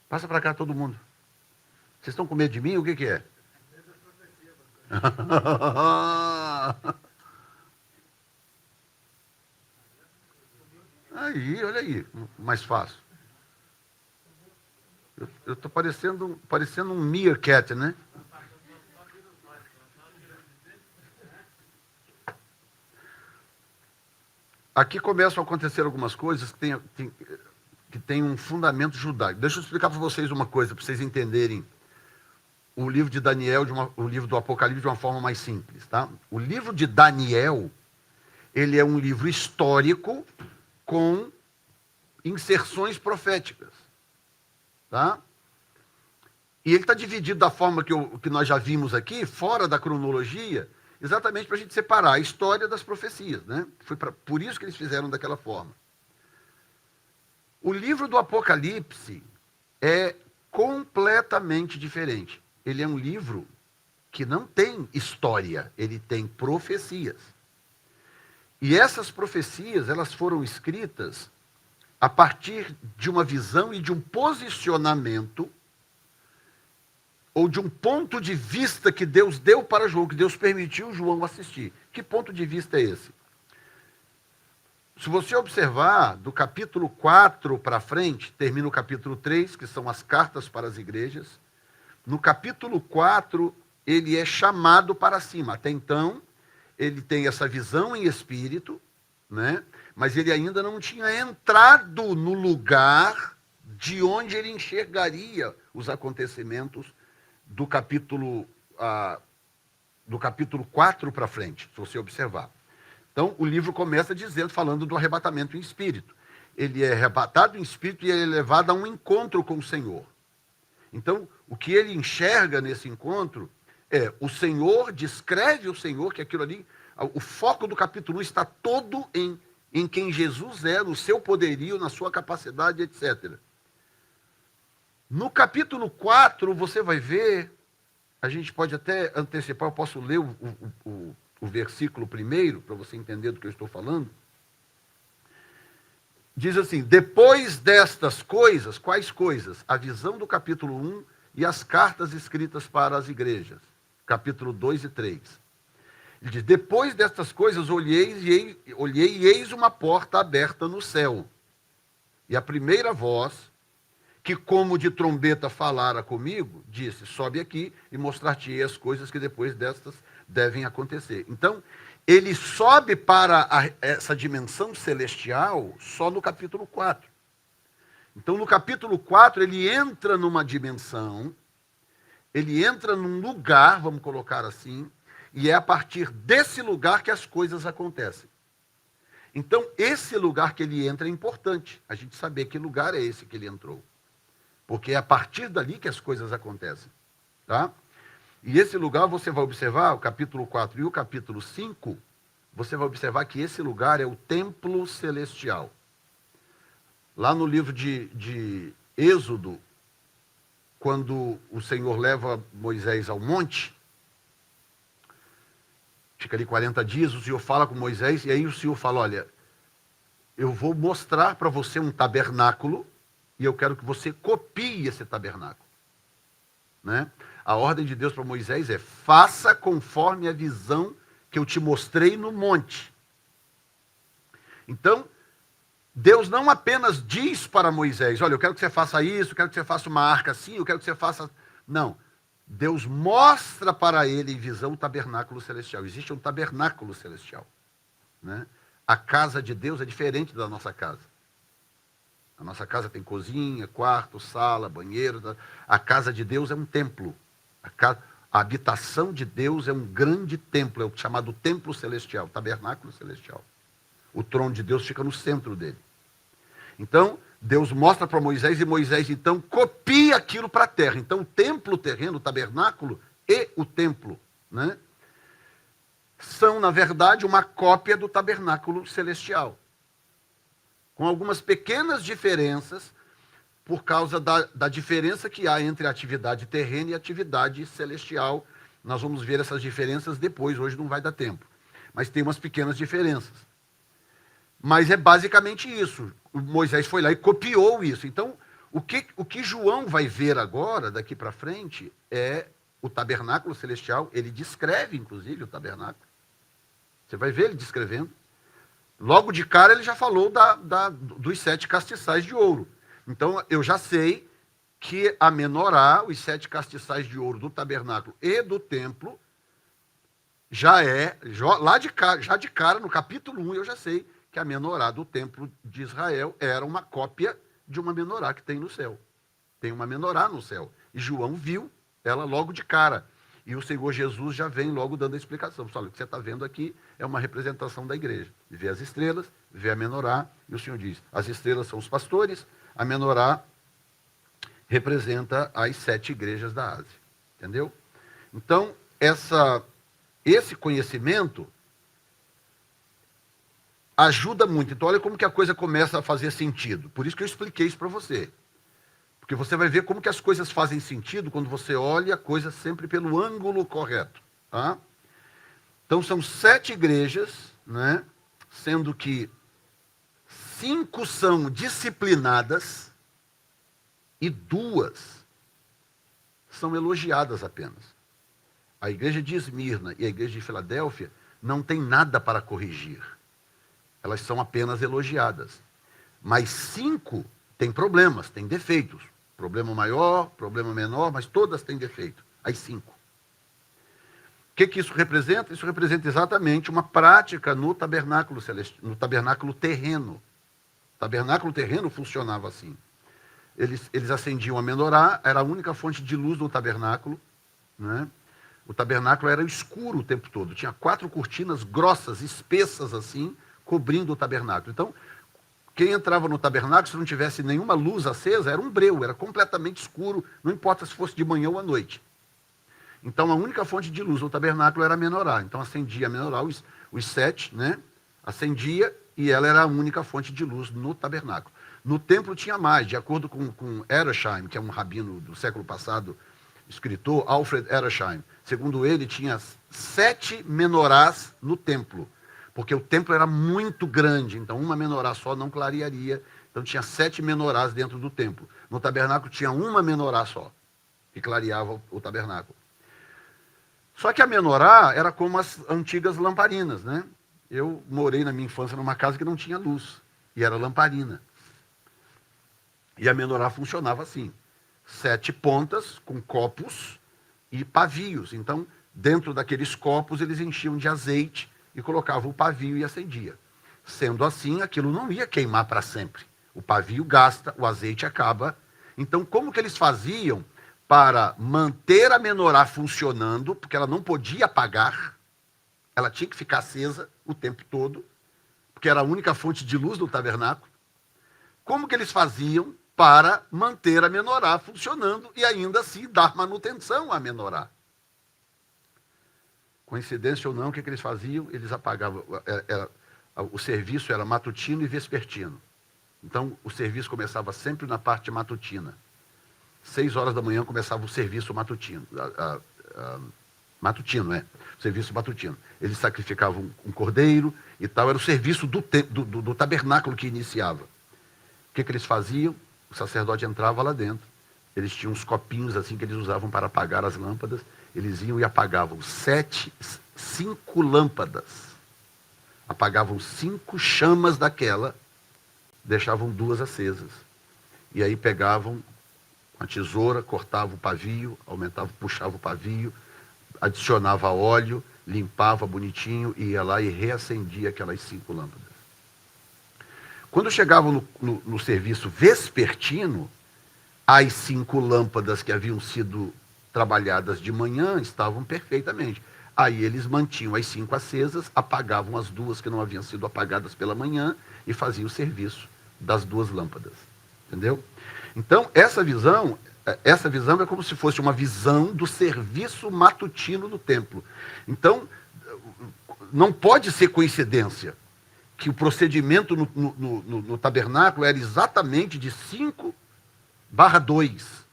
Passa para cá todo mundo. Vocês estão com medo de mim? O que é? Aí, olha aí, mais fácil. Eu estou parecendo um meerkat, né? Aqui começam a acontecer algumas coisas que têm um fundamento judaico. Deixa eu explicar para vocês uma coisa, para vocês entenderem o livro de Daniel, o livro do Apocalipse, de uma forma mais simples. Tá? O livro de Daniel, ele é um livro histórico com inserções proféticas. Tá? E ele está dividido da forma que nós já vimos aqui, fora da cronologia, exatamente para a gente separar a história das profecias. Né? Foi por isso que eles fizeram daquela forma. O livro do Apocalipse é completamente diferente. Ele é um livro que não tem história, ele tem profecias. E essas profecias, elas foram escritas a partir de uma visão e de um posicionamento, ou de um ponto de vista que Deus deu para João, que Deus permitiu João assistir. Que ponto de vista é esse? Se você observar, do capítulo 4 para frente, termina o capítulo 3, que são as cartas para as igrejas. No capítulo 4, ele é chamado para cima. Até então, ele tem essa visão em espírito, né? Mas ele ainda não tinha entrado no lugar de onde ele enxergaria os acontecimentos do capítulo 4 para frente, se você observar. Então, o livro começa falando do arrebatamento em espírito. Ele é arrebatado em espírito e ele é levado a um encontro com o Senhor. Então, o que ele enxerga nesse encontro é o Senhor, descreve o Senhor, que aquilo ali, o foco do capítulo 1 está todo em quem Jesus é, no seu poderio, na sua capacidade, etc. No capítulo 4, você vai ver, a gente pode até antecipar, eu posso ler o versículo primeiro, para você entender do que eu estou falando. Diz assim: depois destas coisas, quais coisas? A visão do capítulo 1 e as cartas escritas para as igrejas, capítulo 2 e 3. Ele diz: depois destas coisas olhei e eis uma porta aberta no céu. E a primeira voz, que como de trombeta falara comigo, disse: sobe aqui e mostrar-te as coisas que depois destas devem acontecer. Então, ele sobe para essa dimensão celestial só no capítulo 4. Então, no capítulo 4, ele entra numa dimensão, ele entra num lugar, vamos colocar assim, e é a partir desse lugar que as coisas acontecem. Então, esse lugar que ele entra é importante, a gente saber que lugar é esse que ele entrou. Porque é a partir dali que as coisas acontecem. Tá? E esse lugar, você vai observar, o capítulo 4 e o capítulo 5, você vai observar que esse lugar é o templo celestial. Lá no livro de Êxodo, quando o Senhor leva Moisés ao monte, fica ali 40 dias, o Senhor fala com Moisés, e aí o Senhor fala, olha, eu vou mostrar para você um tabernáculo, e eu quero que você copie esse tabernáculo. Né? A ordem de Deus para Moisés é, faça conforme a visão que eu te mostrei no monte. Então, Deus não apenas diz para Moisés, olha, eu quero que você faça isso, eu quero que você faça uma arca assim, eu quero que você faça... Não. Deus mostra para ele em visão o tabernáculo celestial. Existe um tabernáculo celestial. Né? A casa de Deus é diferente da nossa casa. A nossa casa tem cozinha, quarto, sala, banheiro. A casa de Deus é um templo. A habitação de Deus é um grande templo, é o chamado templo celestial, tabernáculo celestial. O trono de Deus fica no centro dele. Então, Deus mostra para Moisés, e Moisés, então, copia aquilo para a terra. Então, o templo terreno, o tabernáculo e o templo, né, são, na verdade, uma cópia do tabernáculo celestial. Com algumas pequenas diferenças, por causa da diferença que há entre a atividade terrena e a atividade celestial. Nós vamos ver essas diferenças depois, hoje não vai dar tempo. Mas tem umas pequenas diferenças. Mas é basicamente isso. O Moisés foi lá e copiou isso. Então, o que João vai ver agora, daqui para frente, é o tabernáculo celestial. Ele descreve, inclusive, o tabernáculo. Você vai ver ele descrevendo. Logo de cara, ele já falou dos 7 castiçais de ouro. Então, eu já sei que a menorá, os 7 castiçais de ouro do tabernáculo e do templo, já de cara, no capítulo 1, eu já sei que a menorá do templo de Israel era uma cópia de uma menorá que tem no céu. Tem uma menorá no céu. E João viu ela logo de cara. E o Senhor Jesus já vem logo dando a explicação. Olha, o que você está vendo aqui é uma representação da igreja. Vê as estrelas, vê a menorá, e o Senhor diz, as estrelas são os pastores, a menorá representa as 7 igrejas da Ásia. Entendeu? Então, esse conhecimento ajuda muito. Então, olha como que a coisa começa a fazer sentido. Por isso que eu expliquei isso para você. Porque você vai ver como que as coisas fazem sentido quando você olha a coisa sempre pelo ângulo correto. Tá? Então, são 7 igrejas, né? Sendo que 5 são disciplinadas e 2 são elogiadas apenas. A igreja de Esmirna e a igreja de Filadélfia não tem nada para corrigir. Elas são apenas elogiadas. Mas 5 têm problemas, têm defeitos. Problema maior, problema menor, mas todas têm defeito. As 5. O que isso representa? Isso representa exatamente uma prática no tabernáculo celestial, no tabernáculo terreno. O tabernáculo terreno funcionava assim. Eles acendiam a menorá, era a única fonte de luz do tabernáculo. Né? O tabernáculo era escuro o tempo todo. Tinha 4 cortinas grossas, espessas assim, cobrindo o tabernáculo. Então, quem entrava no tabernáculo, se não tivesse nenhuma luz acesa, era um breu, era completamente escuro, não importa se fosse de manhã ou à noite. Então, a única fonte de luz do tabernáculo era a menorá. Então, acendia a menorá, os 7, né? Acendia, e ela era a única fonte de luz no tabernáculo. No templo tinha mais, de acordo com Edersheim, que é um rabino do século passado, escritor, Alfred Edersheim. Segundo ele, tinha 7 menorás no templo, porque o templo era muito grande, então uma menorá só não clarearia. Então tinha 7 menorás dentro do templo. No tabernáculo tinha uma menorá só, que clareava o tabernáculo. Só que a menorá era como as antigas lamparinas, né? Eu morei na minha infância numa casa que não tinha luz, e era lamparina. E a menorá funcionava assim, 7 pontas com copos e pavios. Então, dentro daqueles copos, eles enchiam de azeite e colocavam o pavio e acendia. Sendo assim, aquilo não ia queimar para sempre. O pavio gasta, o azeite acaba. Então, como que eles faziam para manter a menorá funcionando, porque ela não podia apagar, ela tinha que ficar acesa o tempo todo, porque era a única fonte de luz do tabernáculo. Como que eles faziam para manter a menorá funcionando e ainda assim dar manutenção à menorá? Coincidência ou não, o que eles faziam? Eles apagavam. O serviço era matutino e vespertino. Então, o serviço começava sempre na parte matutina. 6 horas da manhã começava o serviço matutino. O serviço matutino. Eles sacrificavam um cordeiro e tal. Era o serviço do tabernáculo que iniciava. O que eles faziam? O sacerdote entrava lá dentro. Eles tinham uns copinhos assim que eles usavam para apagar as lâmpadas. Eles iam e apagavam 5 lâmpadas. Apagavam 5 chamas daquela, deixavam 2 acesas. E aí pegavam uma tesoura, cortava o pavio, puxava o pavio, adicionava óleo, limpava bonitinho, e ia lá e reacendia aquelas 5 lâmpadas. Quando chegavam no serviço vespertino, as 5 lâmpadas que haviam sido trabalhadas de manhã estavam perfeitamente. Aí eles mantinham as 5 acesas, apagavam as 2 que não haviam sido apagadas pela manhã e faziam o serviço das 2 lâmpadas. Entendeu? Então, essa visão é como se fosse uma visão do serviço matutino do templo. Então, não pode ser coincidência que o procedimento no tabernáculo era exatamente de 5/2.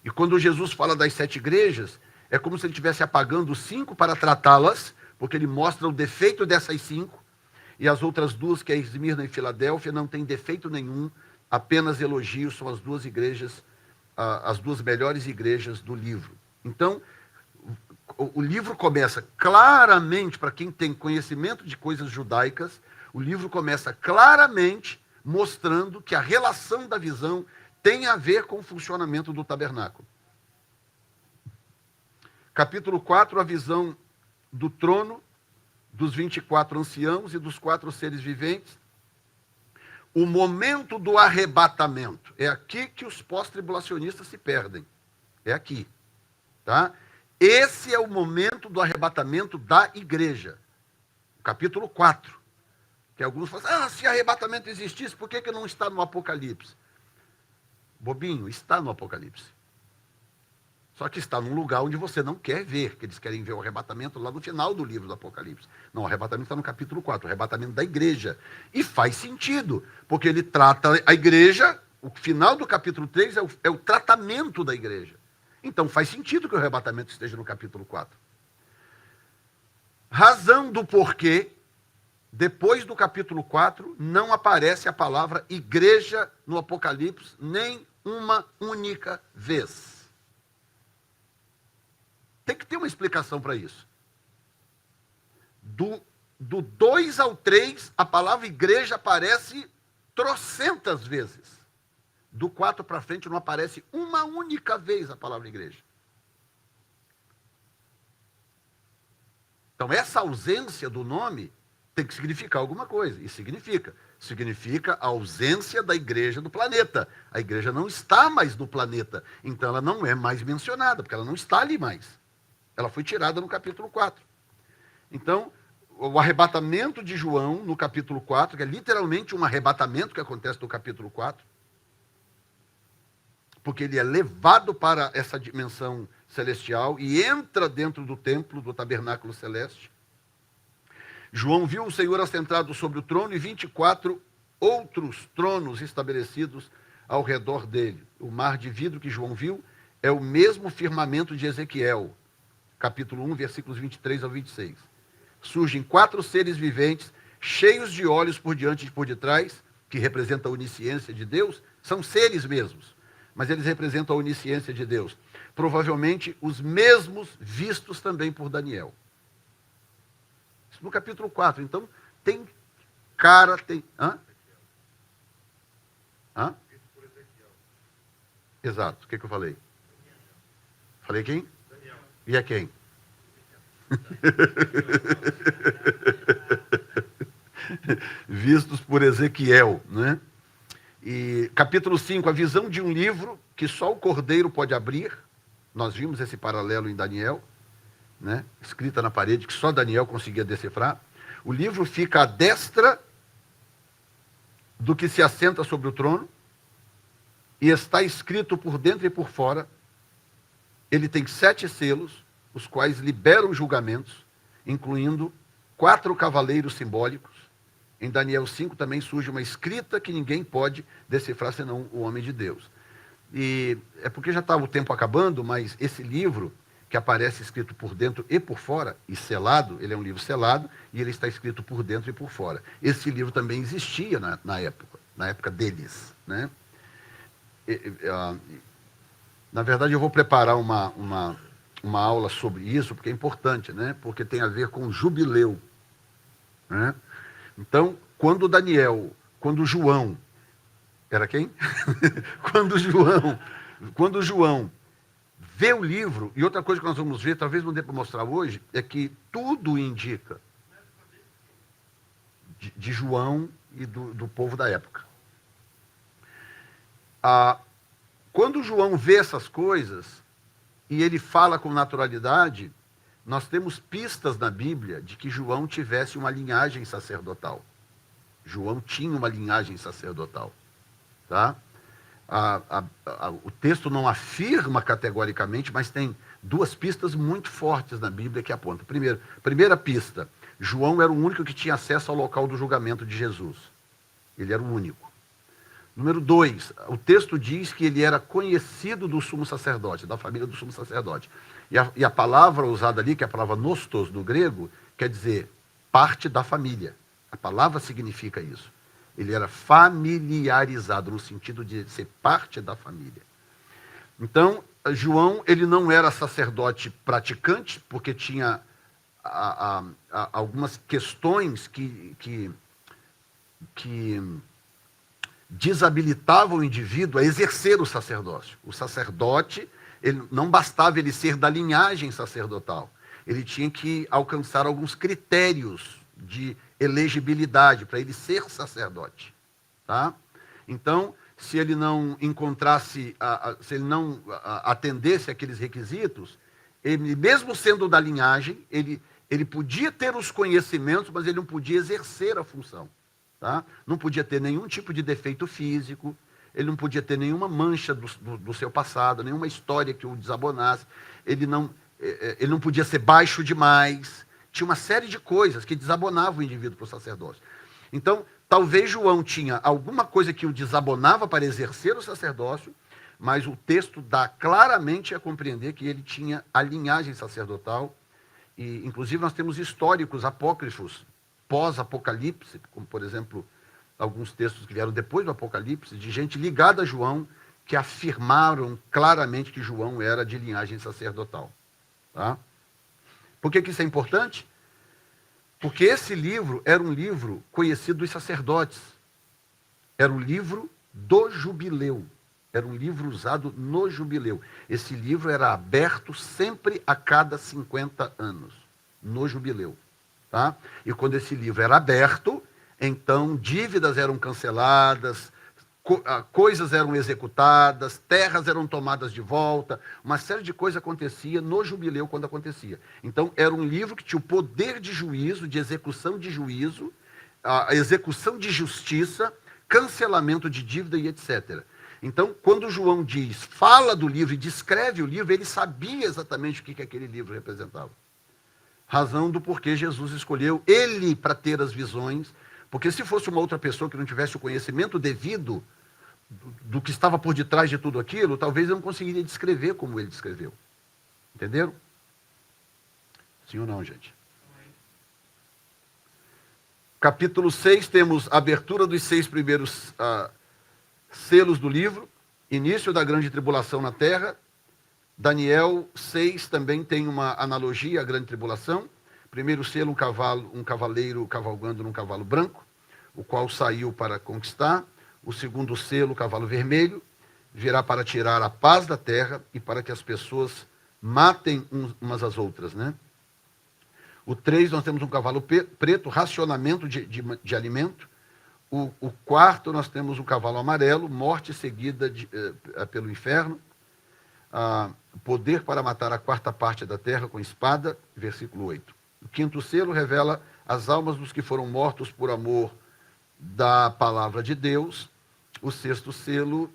E quando Jesus fala das 7 igrejas, é como se ele estivesse apagando 5 para tratá-las, porque ele mostra o defeito dessas 5, e as outras 2, que é Esmirna e Filadélfia, não tem defeito nenhum, apenas elogios, são as 2 igrejas, as 2 melhores igrejas do livro. Então, o livro começa claramente, para quem tem conhecimento de coisas judaicas, o livro começa claramente mostrando que a relação da visão tem a ver com o funcionamento do tabernáculo. Capítulo 4, a visão do trono, dos 24 anciãos e dos 4 seres viventes. O momento do arrebatamento. É aqui que os pós-tribulacionistas se perdem. É aqui. Tá? Esse é o momento do arrebatamento da igreja. Capítulo 4. Que alguns falam, se arrebatamento existisse, por que não está no Apocalipse? Bobinho, está no Apocalipse. Só que está num lugar onde você não quer ver, que eles querem ver o arrebatamento lá no final do livro do Apocalipse. Não, o arrebatamento está no capítulo 4, o arrebatamento da igreja. E faz sentido, porque ele trata a igreja, o final do capítulo 3 é o tratamento da igreja. Então faz sentido que o arrebatamento esteja no capítulo 4. Razão do porquê, depois do capítulo 4, não aparece a palavra igreja no Apocalipse nem uma única vez. Tem que ter uma explicação para isso. Do 2 ao 3, a palavra igreja aparece trocentas vezes. Do 4 para frente não aparece uma única vez a palavra igreja. Então, essa ausência do nome tem que significar alguma coisa. E significa. Significa a ausência da igreja do planeta. A igreja não está mais no planeta. Então, ela não é mais mencionada, porque ela não está ali mais. Ela foi tirada no capítulo 4. Então, o arrebatamento de João, no capítulo 4, que é literalmente um arrebatamento que acontece no capítulo 4, porque ele é levado para essa dimensão celestial e entra dentro do templo, do tabernáculo celeste. João viu o Senhor assentado sobre o trono e 24 outros tronos estabelecidos ao redor dele. O mar de vidro que João viu é o mesmo firmamento de Ezequiel, capítulo 1, versículos 23 ao 26. Surgem 4 seres viventes, cheios de olhos por diante e por detrás, que representam a onisciência de Deus, são seres mesmos, mas eles representam a onisciência de Deus. Provavelmente os mesmos vistos também por Daniel. Isso no capítulo 4. Então, tem cara, tem... Hã? Exato. O que eu falei? Falei quem? E é quem? Vistos por Ezequiel, né? E capítulo 5, a visão de um livro que só o Cordeiro pode abrir. Nós vimos esse paralelo em Daniel. né, escrita na parede, que só Daniel conseguia decifrar. O livro fica à destra do que se assenta sobre o trono e está escrito por dentro e por fora. Ele tem 7 selos, os quais liberam julgamentos, incluindo 4 cavaleiros simbólicos. Em Daniel 5 também surge uma escrita que ninguém pode decifrar senão o homem de Deus. E é porque já está o tempo acabando, mas esse livro, que aparece escrito por dentro e por fora, e selado, ele é um livro selado, e ele está escrito por dentro e por fora. Esse livro também existia na época deles, né? Na verdade, eu vou preparar uma aula sobre isso, porque é importante, né? Porque tem a ver com o jubileu, né? Então, quando João, era quem? quando João vê o livro, e outra coisa que nós vamos ver, talvez não dê para mostrar hoje, é que tudo indica de João e do povo da época. Quando João vê essas coisas, e ele fala com naturalidade, nós temos pistas na Bíblia de que João tivesse uma linhagem sacerdotal. João tinha uma linhagem sacerdotal. Tá? O texto não afirma categoricamente, mas tem 2 pistas muito fortes na Bíblia que apontam. Primeira pista, João era o único que tinha acesso ao local do julgamento de Jesus. Ele era o único. Número 2, o texto diz que ele era conhecido do sumo sacerdote, da família do sumo sacerdote. E a palavra usada ali, que é a palavra nostos no grego, quer dizer parte da família. A palavra significa isso. Ele era familiarizado, no sentido de ser parte da família. Então, João, ele não era sacerdote praticante, porque tinha algumas questões que desabilitavam o indivíduo a exercer o sacerdócio. O sacerdote, não bastava ele ser da linhagem sacerdotal. Ele tinha que alcançar alguns critérios de elegibilidade para ele ser sacerdote. Tá? Então, se ele não encontrasse, se ele não atendesse aqueles requisitos, ele, mesmo sendo da linhagem, ele podia ter os conhecimentos, mas ele não podia exercer a função. Tá? Não podia ter nenhum tipo de defeito físico, ele não podia ter nenhuma mancha do seu passado, nenhuma história que o desabonasse, ele não podia ser baixo demais, tinha uma série de coisas que desabonavam o indivíduo para o sacerdócio. Então, talvez João tinha alguma coisa que o desabonava para exercer o sacerdócio, mas o texto dá claramente a compreender que ele tinha a linhagem sacerdotal, e inclusive nós temos históricos apócrifos, pós-Apocalipse, como, por exemplo, alguns textos que vieram depois do Apocalipse, de gente ligada a João, que afirmaram claramente que João era de linhagem sacerdotal. Tá? Por que isso é importante? Porque esse livro era um livro conhecido dos sacerdotes. Era o livro do jubileu. Era um livro usado no jubileu. Esse livro era aberto sempre a cada 50 anos, no jubileu. Tá? E quando esse livro era aberto, então dívidas eram canceladas, coisas eram executadas, terras eram tomadas de volta, uma série de coisas acontecia no jubileu quando acontecia. Então era um livro que tinha o poder de juízo, de execução de juízo, a execução de justiça, cancelamento de dívida e etc. Então, quando João fala do livro e descreve o livro, ele sabia exatamente o que aquele livro representava. Razão do porquê Jesus escolheu ele para ter as visões, porque se fosse uma outra pessoa que não tivesse o conhecimento devido do que estava por detrás de tudo aquilo, talvez eu não conseguiria descrever como ele descreveu. Entenderam? Sim ou não, gente? Capítulo 6, temos a abertura dos 6 primeiros selos do livro, início da grande tribulação na terra. Daniel 6 também tem uma analogia à grande tribulação. Primeiro selo, um cavaleiro cavalgando num cavalo branco, o qual saiu para conquistar. O segundo selo, o cavalo vermelho, virá para tirar a paz da terra e para que as pessoas matem umas às outras, né? O 3, nós temos um cavalo preto, racionamento de alimento. O 4, nós temos um cavalo amarelo, morte seguida pelo inferno. poder para matar a quarta parte da terra com espada, versículo 8. O quinto selo revela as almas dos que foram mortos por amor da palavra de Deus. O sexto selo,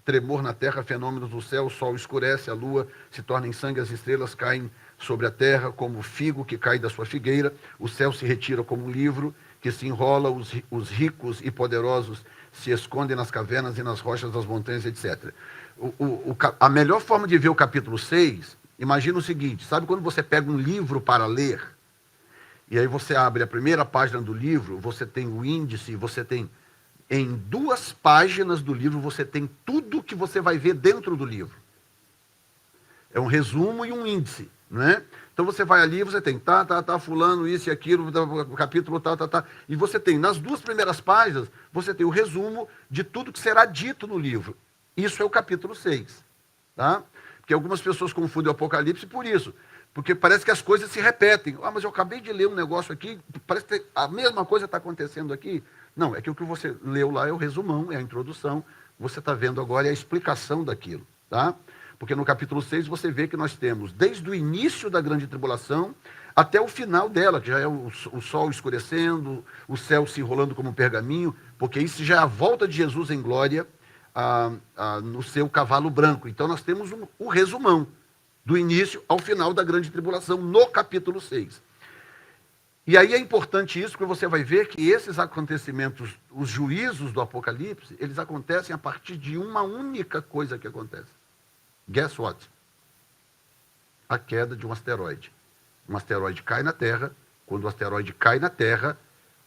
tremor na terra, fenômenos do céu, o sol escurece, a lua se torna em sangue, as estrelas caem sobre a terra como figo que cai da sua figueira, o céu se retira como um livro que se enrola, os ricos e poderosos se escondem nas cavernas e nas rochas das montanhas, etc. A melhor forma de ver o capítulo 6, imagina o seguinte, sabe quando você pega um livro para ler, e aí você abre a primeira página do livro, você tem o índice, você tem, em 2 páginas do livro, você tem tudo que você vai ver dentro do livro. É um resumo e um índice, não é? Então você vai ali, você tem fulano, isso e aquilo, o capítulo e você tem, nas 2 primeiras páginas, você tem o resumo de tudo que será dito no livro. Isso é o capítulo 6, tá? Porque algumas pessoas confundem o Apocalipse por isso, porque parece que as coisas se repetem. Mas eu acabei de ler um negócio aqui, parece que a mesma coisa está acontecendo aqui. Não, é que o que você leu lá é o resumão, é a introdução, você está vendo agora é a explicação daquilo, tá? Porque no capítulo 6 você vê que nós temos, desde o início da grande tribulação até o final dela, que já é o sol escurecendo, o céu se enrolando como um pergaminho, porque isso já é a volta de Jesus em glória no seu cavalo branco. Então nós temos o resumão, do início ao final da grande tribulação, no capítulo 6. E aí é importante isso, porque você vai ver que esses acontecimentos, os juízos do Apocalipse, eles acontecem a partir de uma única coisa que acontece. Guess what? A queda de um asteroide. Um asteroide cai na Terra. Quando o asteroide cai na Terra,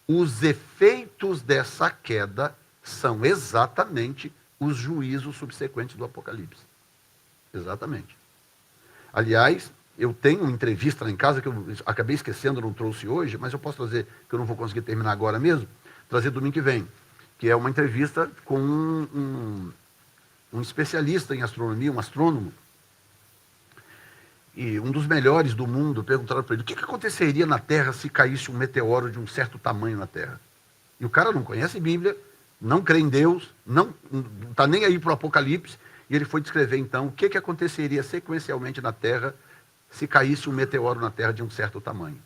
os efeitos dessa queda são exatamente os juízos subsequentes do Apocalipse. Exatamente. Aliás, eu tenho uma entrevista lá em casa que eu acabei esquecendo, não trouxe hoje, mas eu posso trazer, que eu não vou conseguir terminar agora mesmo, trazer domingo que vem, que é uma entrevista com um especialista em astronomia, um astrônomo, e um dos melhores do mundo. Perguntaram para ele, o que aconteceria na Terra se caísse um meteoro de um certo tamanho na Terra? E o cara não conhece Bíblia, não crê em Deus, não está nem aí para o Apocalipse, e ele foi descrever então o que aconteceria sequencialmente na Terra se caísse um meteoro na Terra de um certo tamanho.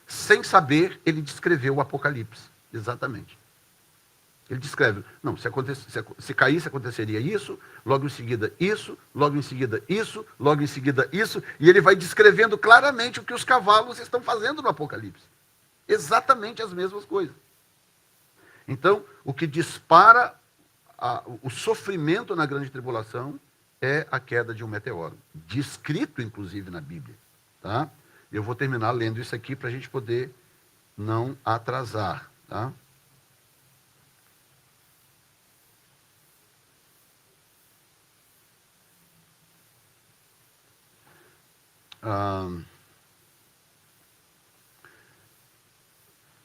Sem saber, ele descreveu o Apocalipse, exatamente. Ele descreve, não, se caísse aconteceria isso, logo em seguida isso, logo em seguida isso, logo em seguida isso, e ele vai descrevendo claramente o que os cavalos estão fazendo no Apocalipse. Exatamente as mesmas coisas. Então, o que dispara o sofrimento na grande tribulação é a queda de um meteoro, descrito inclusive na Bíblia. Tá? Eu vou terminar lendo isso aqui para a gente poder não atrasar. Tá?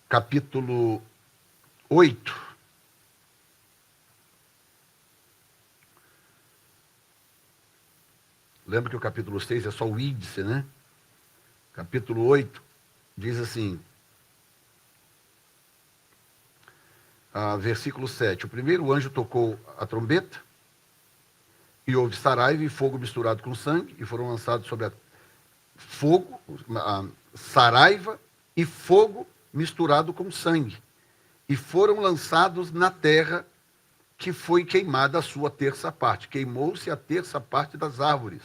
Capítulo 8. Lembra que o capítulo 6 é só o índice, né? Capítulo 8 diz assim, versículo 7. O primeiro anjo tocou a trombeta, e houve saraiva e fogo misturado com sangue, e foram lançados sobre a fogo, saraiva e fogo misturado com sangue, e foram lançados na terra, que foi queimada a sua terça parte. Queimou-se a terça parte das árvores,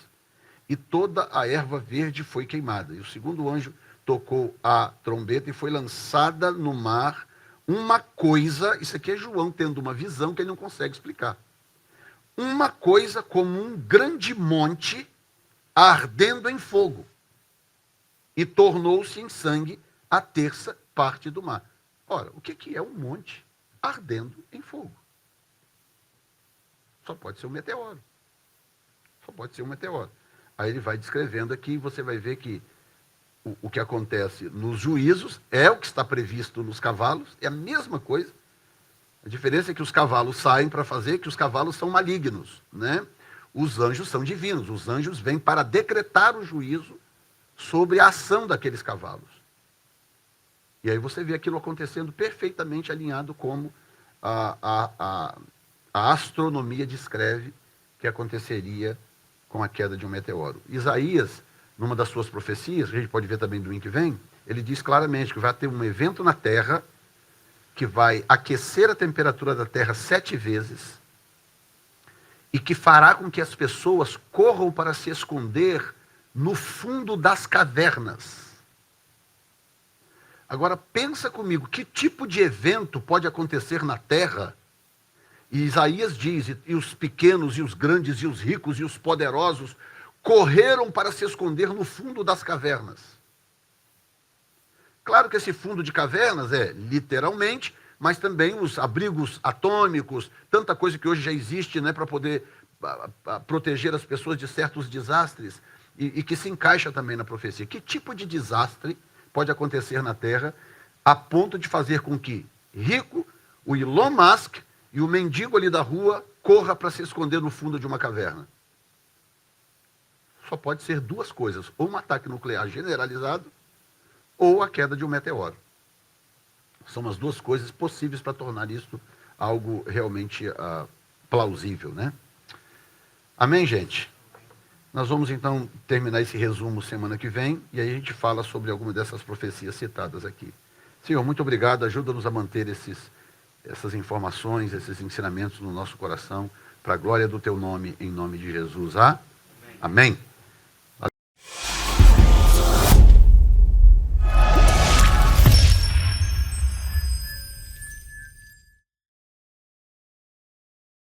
e toda a erva verde foi queimada. E o segundo anjo tocou a trombeta, e foi lançada no mar uma coisa, isso aqui é João tendo uma visão que ele não consegue explicar, uma coisa como um grande monte ardendo em fogo, e tornou-se em sangue a terça parte do mar. Ora, o que é um monte ardendo em fogo? Só pode ser um meteoro. Só pode ser um meteoro. Aí ele vai descrevendo aqui, e você vai ver que o que acontece nos juízos é o que está previsto nos cavalos, é a mesma coisa. A diferença é que os cavalos saem para fazer, que os cavalos são malignos, né? Os anjos são divinos, os anjos vêm para decretar o juízo sobre a ação daqueles cavalos. E aí você vê aquilo acontecendo perfeitamente alinhado como a astronomia descreve que aconteceria com a queda de um meteoro. Isaías, numa das suas profecias, que a gente pode ver também domingo que vem, ele diz claramente que vai ter um evento na Terra que vai aquecer a temperatura da Terra 7 vezes e que fará com que as pessoas corram para se esconder no fundo das cavernas. Agora, pensa comigo, que tipo de evento pode acontecer na Terra? E Isaías diz, e os pequenos, e os grandes, e os ricos, e os poderosos correram para se esconder no fundo das cavernas. Claro que esse fundo de cavernas é literalmente, mas também os abrigos atômicos, tanta coisa que hoje já existe, né, para poder proteger as pessoas de certos desastres, e que se encaixa também na profecia. Que tipo de desastre pode acontecer na Terra a ponto de fazer com que rico, o Elon Musk e o mendigo ali da rua corra para se esconder no fundo de uma caverna? Só pode ser duas coisas, ou um ataque nuclear generalizado, ou a queda de um meteoro. São as duas coisas possíveis para tornar isso algo realmente plausível, né? Amém, gente? Nós vamos, então, terminar esse resumo semana que vem, e aí a gente fala sobre alguma dessas profecias citadas aqui. Senhor, muito obrigado, ajuda-nos a manter essas informações, esses ensinamentos no nosso coração, para a glória do Teu nome, em nome de Jesus. Amém.